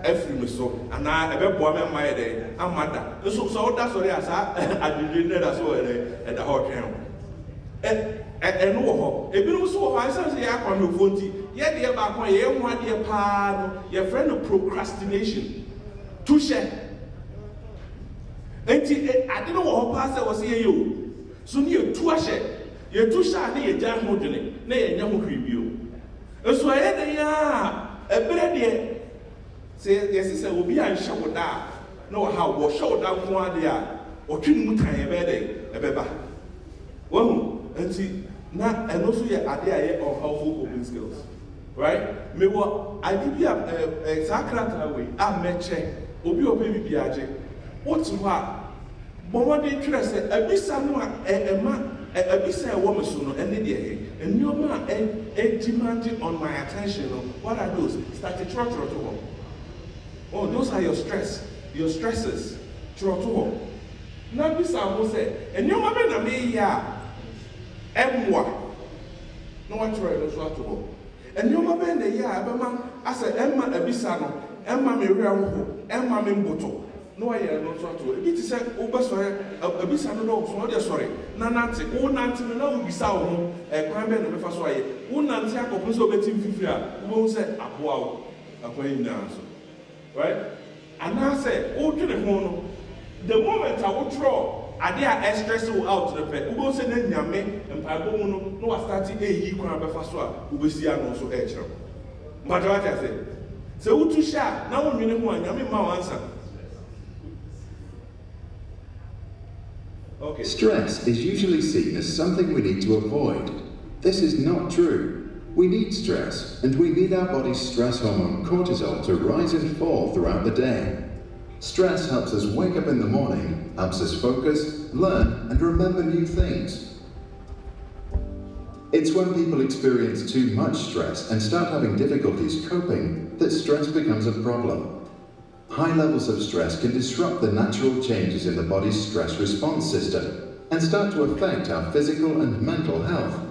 afri me so ana ebe boa me ma aye dey amada so so da sorry asa adwedwe ne da so e da ho twen no wo ho ebi no so wo ha say ya kwa me fonti ye de ba kwa ye ho ade pa no ye friend of procrastination to share enti ade no wo ho pa say wo say ye yo so ni etu ahye yetu sha na ye gya ho dwene na ye nya ho hwibio eso aye de ya ebere de se ye se obi an hye woda na wo ha wo hye woda ko ade a otwini mu tan ye be de ebeba wo hu enti na eno so ye ade a ye unhelpful coping skills right me wo ade bi a sakrata we a meche obi obi bi agye wotu ho a Bomode twerɛ sɛ abisa no a abisa e wo me so no ene de he enioma demanding on my attention no what are those start to trot oh those are your stresses trot na bisa ho sɛ enioma be na me ya emwa no what twerɛ no so ato ho enioma be na ya abema asa emma abisa no emma me wura ho emma me mboto no I no so to it is say obesore abisa no no so dey sorry na nante wo nante no na wo bisa wo ho kwan be no be fa so aye wo nante akopun so betim fifiri a wo say aboa wo akwan nyina so right and I say wo twene ho no the moment I wo draw ade a stress wo out the pet wo say na nyame mpaibo mu no no wa start eyi kwan be fa so a wo besi ano so e kire But what I say? So who to share? Now we need one. I mean, my answer. Okay. Stress is usually seen as something we need to avoid. This is not true. We need stress, and we need our body's stress hormone cortisol to rise and fall throughout the day. Stress helps us wake up in the morning, helps us focus, learn, and remember new things. It's when people experience too much stress and start having difficulties coping that stress becomes a problem. High levels of stress can disrupt the natural changes in the body's stress response system and start to affect our physical and mental health.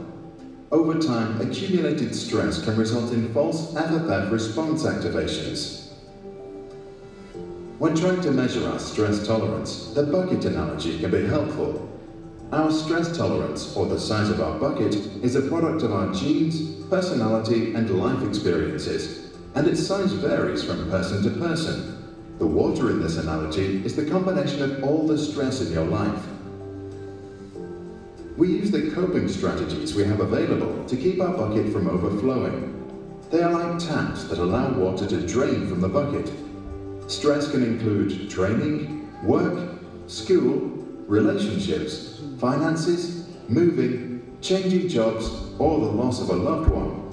Over time, accumulated stress can result in false FFF response activations. When trying to measure our stress tolerance, the bucket analogy can be helpful. Our stress tolerance, or the size of our bucket, is a product of our genes, personality, and life experiences, and its size varies from person to person. The water in this analogy is the combination of all the stress in your life. We use the coping strategies we have available to keep our bucket from overflowing. They are like taps that allow water to drain from the bucket. Stress can include training, work, school, relationships, finances, moving, changing jobs, or the loss of a loved one.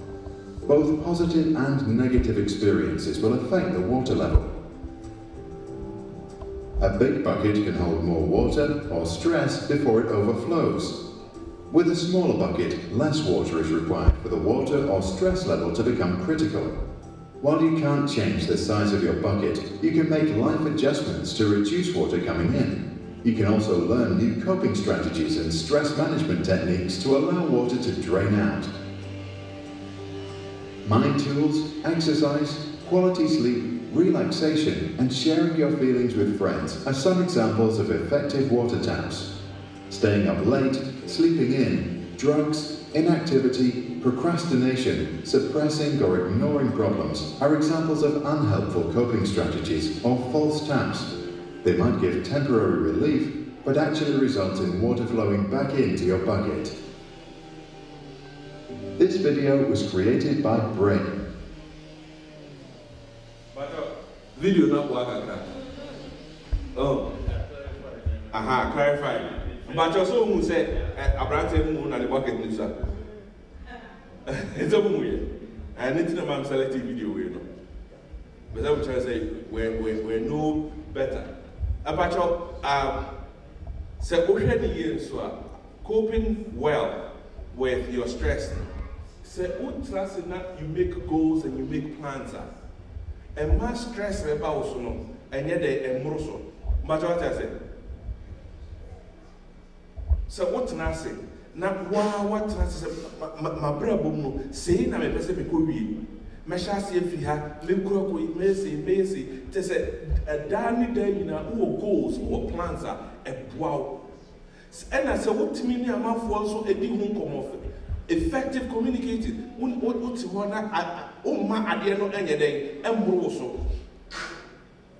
Both positive and negative experiences will affect the water level. A big bucket can hold more water or stress before it overflows. With a smaller bucket, less water is required for the water or stress level to become critical. While you can't change the size of your bucket, you can make life adjustments to reduce water coming in. You can also learn new coping strategies and stress management techniques to allow water to drain out. Mind tools, exercise, quality sleep, relaxation, and sharing your feelings with friends are some examples of effective water taps. Staying up late, sleeping in, drugs, inactivity, procrastination, suppressing or ignoring problems are examples of unhelpful coping strategies or false taps. They might give temporary relief, but actually result in water flowing back into your bucket. This video was created by Brain. Video not work like that. Oh. Aha, clarify. But also who said Abraham moon and the bucket news. It's a woman. I need to know I'm selecting video we know. But I'm trying to say we know better. About say already years so coping well with your stress. Say trust you make goals and you make plans. And my stress about so and yet they emroso. But what I say? So what can I say? Now what can I say? My brother no say na me pese me ko wi. Me sha se free ha, me kro ko me say te say a dani day na who goals, who plans are a wow. And I say what me ni amafo so edi hu komo effective communicating. What ma ade no enye den embro so.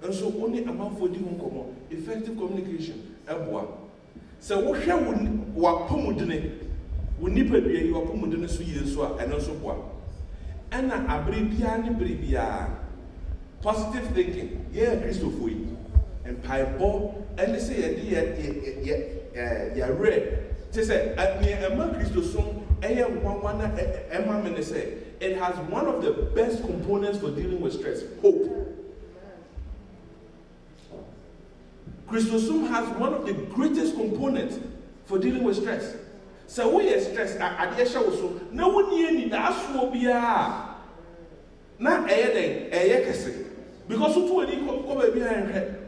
And so only amount for the home effective communication eboa. So wo hwe wo pomudene wo nipa bia yi wo pomudene so yesu a eno so boa. And na abre bia ne bre bia positive thinking yeah Christopher yi and paibo and say ya read to say me ema Christosom it has one of the best components for dealing with stress, hope. Christosum has one of the greatest components for dealing with stress. So we are stressed at the show. No one need that will be not because you come behind her.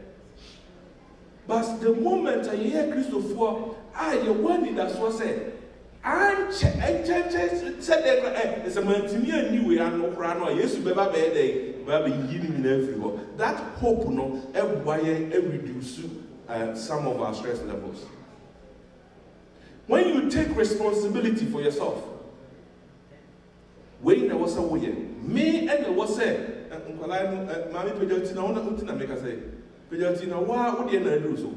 But the moment I hear Christopher, you want that's what said. And said it's a man new way and no crown. Yes, you better be there, baby, healing everywhere. That hope, no, reduce some of our stress levels. When you take responsibility for yourself, when there was a way, me and there was a Mammy Pejotina, I make us say, Pejotina, why would you not do so?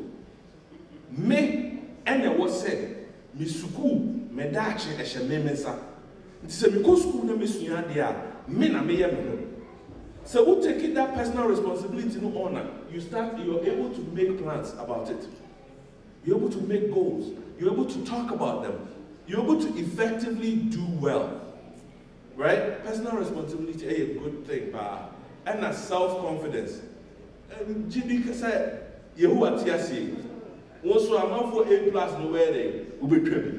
Me and there was said, Miss Suku. Medache eshe memesa. Nti se mi ko school na mesua dia Me na me no. So who taking that personal responsibility no honor, you're able to make plans about it. You're able to make goals. You're able to talk about them. You're able to effectively do well. Right? Personal responsibility is a good thing, and a self-confidence. Jimmy said, Yehovah Tiasi. Once you are for A+ no way, will be trouble.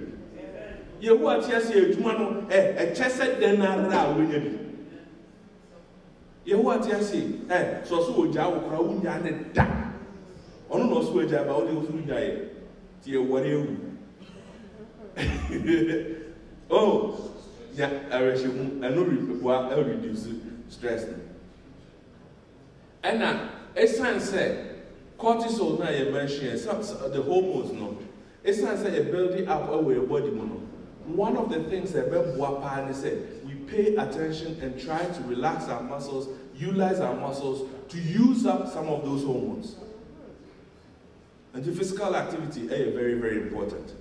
Yehovah Tiasi, Jumano, a chesed denara will be. Yehovah Tiasi, so Jaw Crown and da. On no switch about the Usuja. Tia, what you? Oh, yeah, I reduce stress. And now, as I said, cortisol now you mentioned, the hormones no. As I said, a building up our body mono. One of the things that Buapani said, we pay attention and try to relax our muscles, utilize our muscles to use up some of those hormones. And the physical activity is very, very important.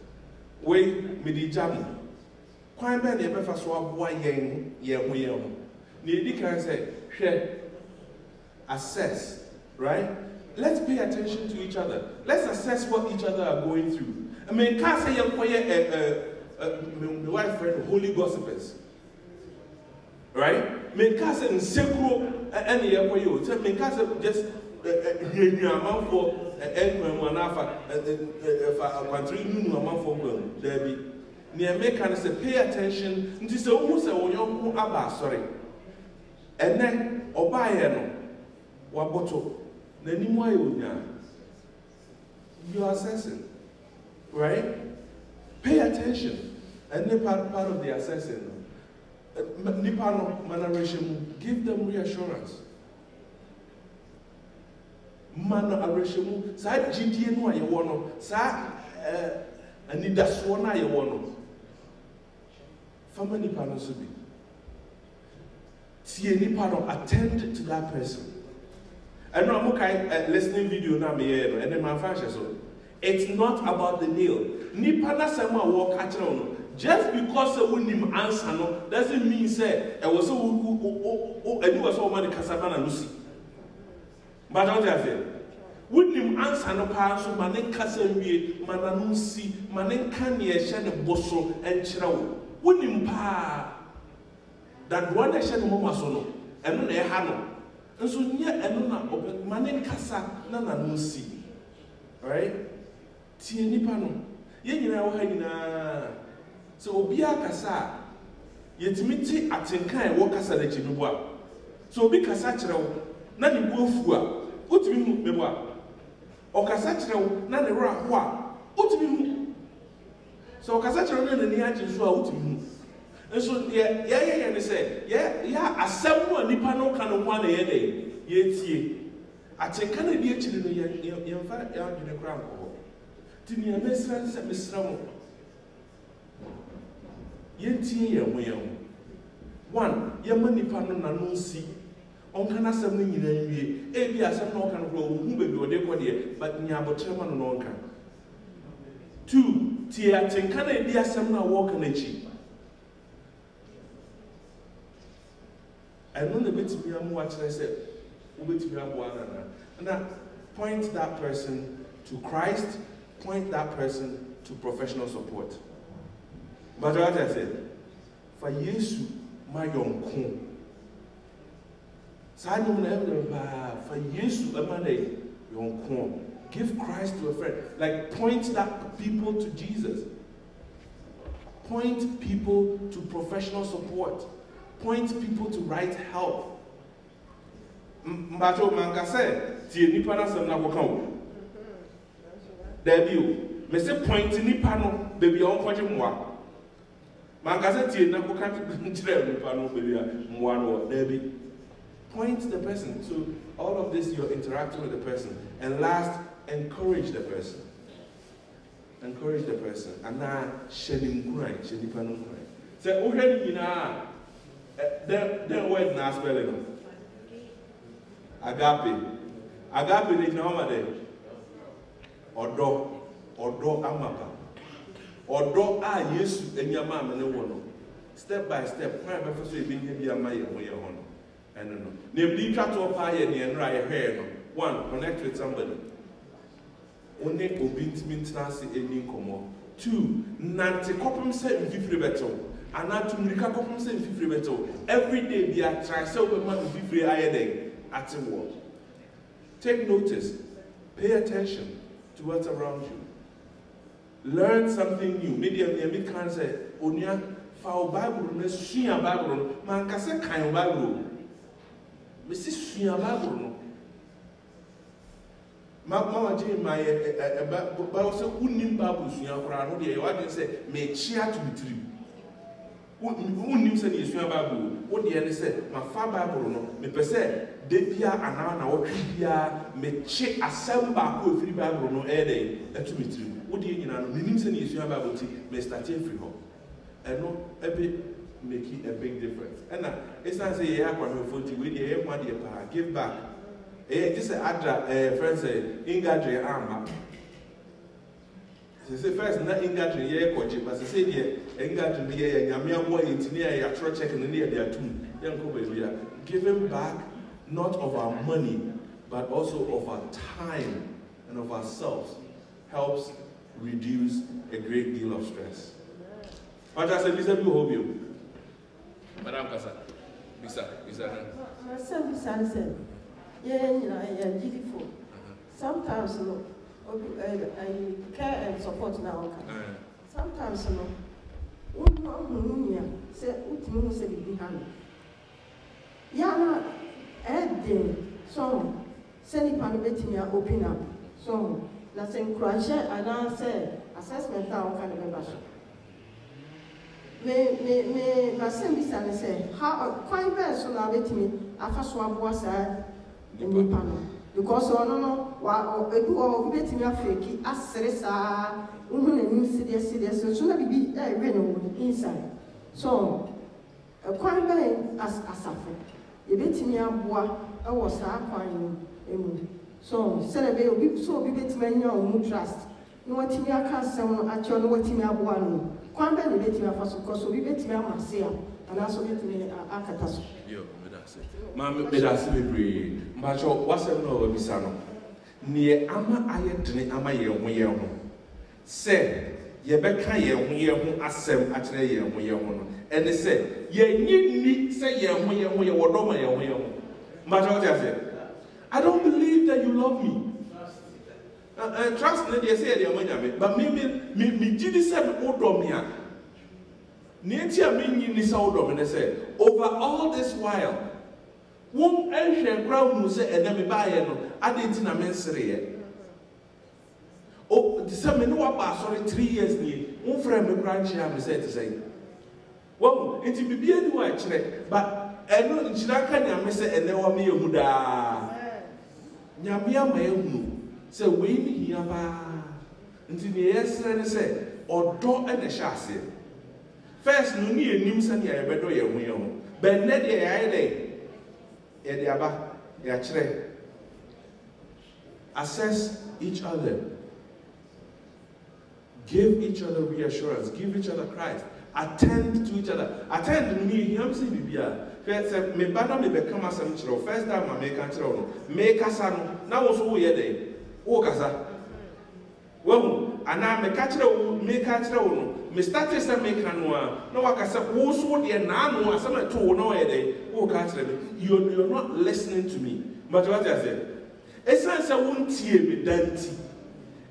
We midi jamu. Kwan be na ebefa so aboa yen ho yen ho. Na edi kan say hwe assess, right? Let's pay attention to each other. Let's assess what each other are going through. I mean, can't say my wife friend holy gossipers. Right? Me can't say secret any yekoye. Tell me can't say just amount for pay attention until so almost a young sorry. And then Obayano Waboto Nenimoya. You are assessing, right? Pay attention. And then part of the assessing. Nipano mannerism, give them reassurance. Mano areshemu sa GDA no ayewo no sa anidaso na ayewo no family nipa no so bi tie nipa no attend to that person. And no am kai listening video na me no and my fashion so it's not about the nail nipa na sem a wo ka kire no just because we nim answer no doesn't mean say e was so eni was so man kasaba na lucy. But don't you feel? Wouldn't him answer no pass so manen kasemie mananunsi manen kan ye hye ne boso enkyerɛwo. Wouldn't him pa that one hye ne mama so no eno na ɛha no. Nso nye eno na manen kasa na nanunsi. Right? Tie nipa no. Ye nyina wo ha nyina. So obi akasa yetimi ti atenkan wo kasa da chibibo a. So obi kasa kyerɛwo na ne buafu a utimi hu meboa okasa kyerɛwo na ne ra ho a utimi hu so okasa kyerɛwo na ne agye so a utimi hu nso ye ne sɛ ya asɛm no nipa no ka no ho na ye dey ye tie atenka na die kyiri no ye mfa ya adwene kra nko ti ne mesra sɛ mesra mo ye tie ye ho ye ho one ye ma nipa no na no si on can asem no nyina nwie e bi asem no kan kro hu bebi ode ko de but nya abotrema no no kan two tie atenka na di asem na wo kan achi eno na betimi amu a kire se wo betimi abo na point that person to Christ, point that person to professional support. But what I said, for Yesu my yonko for Yesu amane yonko. Give Christ to a friend. Like point that people to Jesus. Point people to professional support. Point people to right help. Mbacho mankase tie nipa na sem na koka wo. There be o. Me say point nipa no baby on kwaje mwa. Mankase tie na koka kire nipa no baby mwa no there be. Point the person. So all of this, you're interacting with the person. And last, encourage the person. Encourage the person. And now, shedding cry, shedding panum cry. Say, oh, hey, you know, then word na spelling. Agape. Agape is now there. Odo amapa. Odo Yesu enyama mene wono. step by step, why am I supposed to be here? My way on. I don't know. Name try to apply and right hair. One, connect with somebody. Only obit maintenance any como. Two, Nanti copum set in fifty better. And not to Mika copum set in 50 better. Every day be a try so we must be free at the world. Take notice, pay attention to what's around you. Learn something new. Maybe I can say, Onya, for Bible, Messia Bible, man can say kind of Bible. Mrs. Shia Bible. Mama Jane, my Bible said, Unim Bible, Shia Crown, what they say, may cheer to be true. Unim said, Shia Bible, what the end said, my father Bible, me per se, Depia and Anna or Tribia, may check a samba with 3 Bible no air day, that to be true. What do you know? Minim said, Shia Bible, may start free home. And no, every make a big difference. And now, it's not say, yeah, I'm going to give back. Give back. This is Adra, friends, Ingadri Arma. They say, first, not Ingadri, yeah, coach, but they say, yeah, Ingadri, yeah, Yamia boy, engineer, a church check in the near their tomb. Young Kobe, giving back not of our money, but also of our time and of ourselves helps reduce a great deal of stress. What I said, Bisa, you hope you. Madam Kasa, Bisa. My son, Bisa said, yeah, beautiful. Sometimes, you know, I care and support now. Sometimes, you know, say, Utimu said, behind. Yana, Eddie, so, send it on the open up. So, that's in Crush, and I said, assessment now kind of membership. My son Bisa say, how quite bad so now let me after swap was a new panel. Because no, while we bet me a freaky, as Seresa, serious, so let me be a reno inside. So, a quite bad as a suffer. You bet me a bois, I was a quine. So, celebrate so we bet me no trust. No what me a castle at your what me a bois. Kwamba ni beti ya faso koso bi beti ya masia ana so beti ni akataso yo medase ma medase bebre mbacho wasem no obisa no ne ama ayedene ama ye ho se ye beka ye ho asem akyere ye ho no ene se ye nyini se ye ho ye wodoma ye ho mbacho what you say I don't believe that you love me. Trust me, they say they are money, but me did say odom here. Nature meaning this odom, and they say over all this while, one ancient crowd who say and then buy no, I didn't know men's oh, the same no about sorry 3 years ni. One friend me grandchild me said to say, well, it will be any way actually, but I know in Chiraka, I say and then what me muda. Nyamia my say we ni here ba nti ne yesere say odo e na hyase first no ni enim say ne ya bedo ye ho but ne de ya dey e de aba ya kire assess each other, give each other reassurance, give each other Christ, attend to each other. Attend me him say bibia first me bana me be come asem kire first time I make kire no make asa no na wo so wo ye dey wo kasa wo ana me ka kire wo me ka kire wo no me start say me ka no a na wa kasa wo so de na no asem to wo no ye dey wo ka kire me you're not listening to me but what I say essence won tie me danti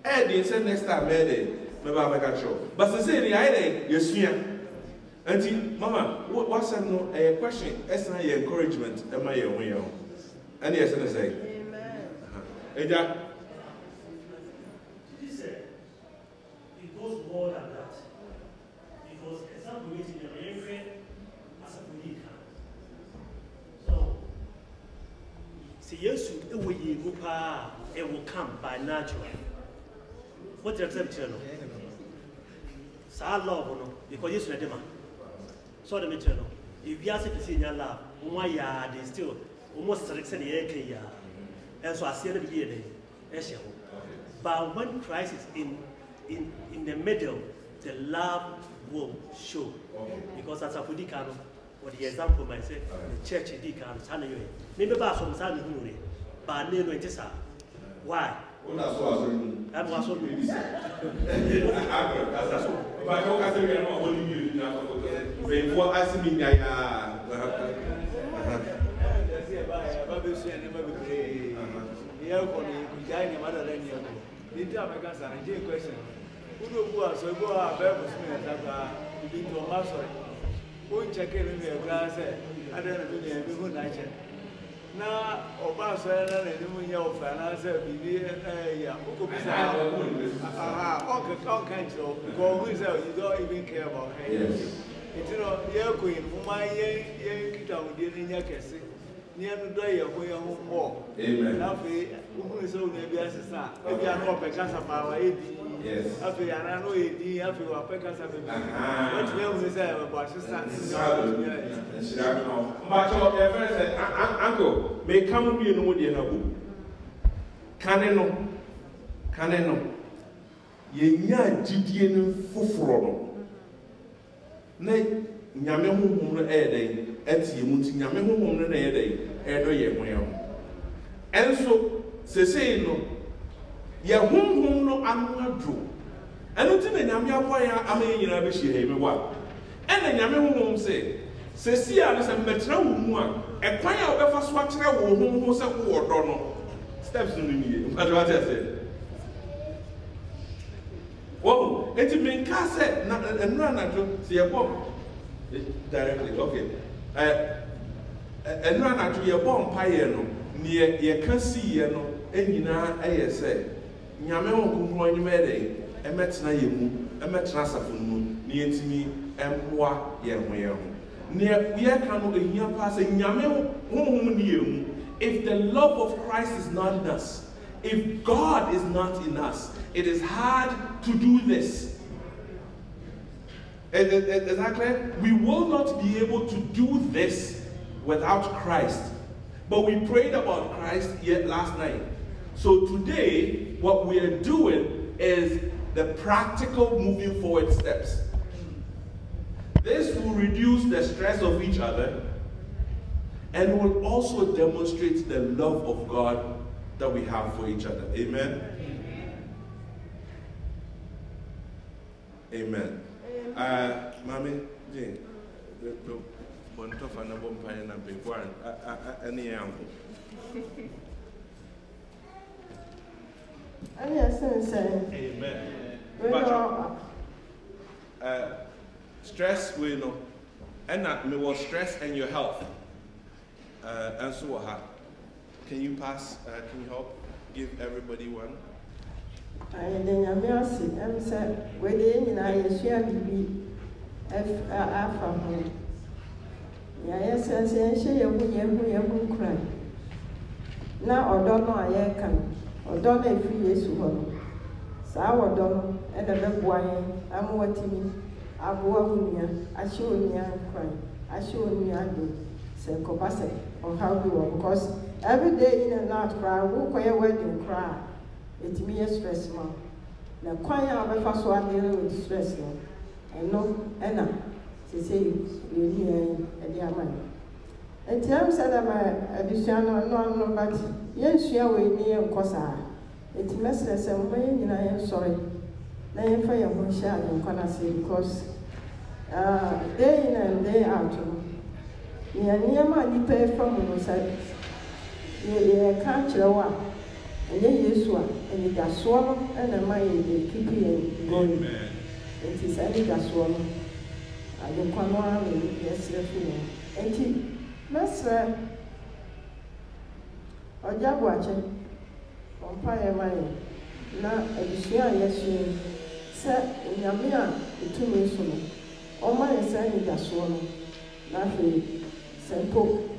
e dey say next time me dey me ba ka kire but say ni ai dey yesua anti mama what say no a question essence encouragement am I here and yes and say amen eja goes more than that. Because example meeting every as a police. So see yes it will come by natural. What you accept channel? Sa love no because yes na so the channel. If you ask to see your love, they still almost selection the and so I see the be but when Christ is in the middle, the love will show. Because as a Fudikano, or the example myself, the church in Dikan, Sanay, maybe about some Sanay, but no, it is why? That was what we said. But don't ask me about what you do. Before asking me, na oba so na na mu nya ofa na se bibi ya okobisa on can't go who is you don't even care about her. Yes. It's not ye ko in my ye kita odi ni nya kese ni anu do ye ko ye ho mo. Amen. Na fe who is so na bi asesa e bi anu opeka pa wa edi. Yes. Afi ana no edi afi wa opeka sa be. What we who say about asesa. But your friend said, Uncle, may come with you no dear Nabu. Caneno. Ye nya Gideon Fufro. Nay, Yamahum Ede, Eti Munti Yamahum Ede, Edo Yamam. And so, say no, Yahum no Amadru. And until the Yamia boy, I mean, I wish you have what. And the Yamahum say, Cecia is a metro woman, a choir of a swatcher who was a war donor. Steps in the year, what I said. Whoa, it's been cast and run at see a bomb directly. Okay. And run at your bomb piano near your Cassiano, and you know, I say, Yamel Kumpoin Mede, a Metzna Yamu, a Metrasa Fumu, near to me, and moi, Yamwell. Near we are coming in your passing Yamel, if the love of Christ is not in us, if God is not in us, it is hard to do this. Is that clear? We will not be able to do this without Christ. But we prayed about Christ yet last night. So today, what we are doing is the practical moving forward steps. This will reduce the stress of each other and will also demonstrate the love of God that we have for each other. Amen? Amen. Mommy, Jane, one tough and a bumpire and a big one. Any uncle. Amen. But stress, we know, and that may was stress and your health. And so, can you pass? Can you help give everybody one? And then I'm said, where I share be from home. Yes, I say, you cry. Now, or don't know I can, or don't know if you is one. So I don't know, and the boy, I'm watching. I go I show me and cry. I show me and do. Say, Copase, or how do you because every day in and out cry, who cry wedding cry. It's me a stress man. The choir of a first one dealing with stress. And no, Anna, she say, you hear a dear man. And Tim said, I'm a Luciano, no, but yes, you are near Cosa. It's messless and when I am sorry. Now you fire one shot in Conassi because day in and day out. Near my pay from the side. You can't show up. And then you and it does swallow and the mind keep it going. It is any gas swallow. I don't come on, yes, and he, Master, or job watching, umpire money. Now, a desire, yes, you said in your mere, the 2 minutes soon. All my saying gas swallow, nothing, simple.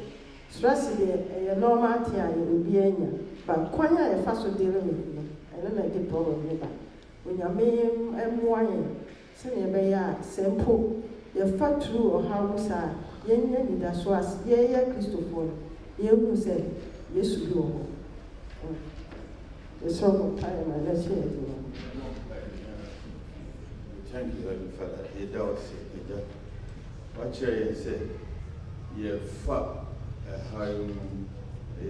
Stress a normal tea, will be in but quite a fast dealing with you. I don't like the problem with that. When your main and wine, send a bear, simple, your fat true or house are, yen that's was, yea, Christopher, you who said, yes, you go. The song of time, and let's hear it. Thank you, Heavenly Father. You don't say, what you say, you fuck a high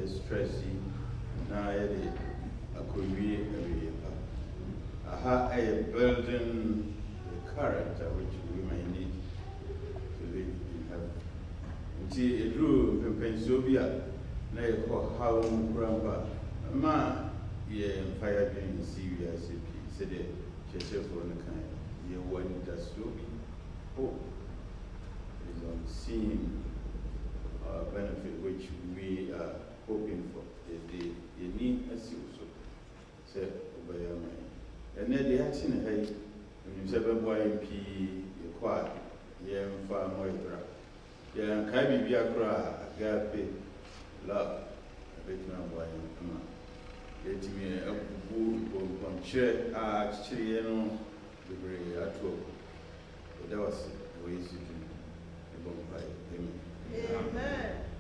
stressy, now I could be a building the character which we may need to live in heaven. Until it drew Pennsylvania, now you call how grandpa, ma, ye fire being serious, said it, she said for the kind. You want that story. Hope is on seeing benefit which we are hoping for. You need a also say by your mind. And then the action hey, when you say boy MP, you quiet, yeah, far more bra. Yeah, and Kabi Biakra, Gape, love, a bit now boy, get me a boom, chair, actually, you know. That was the way you do. Amen.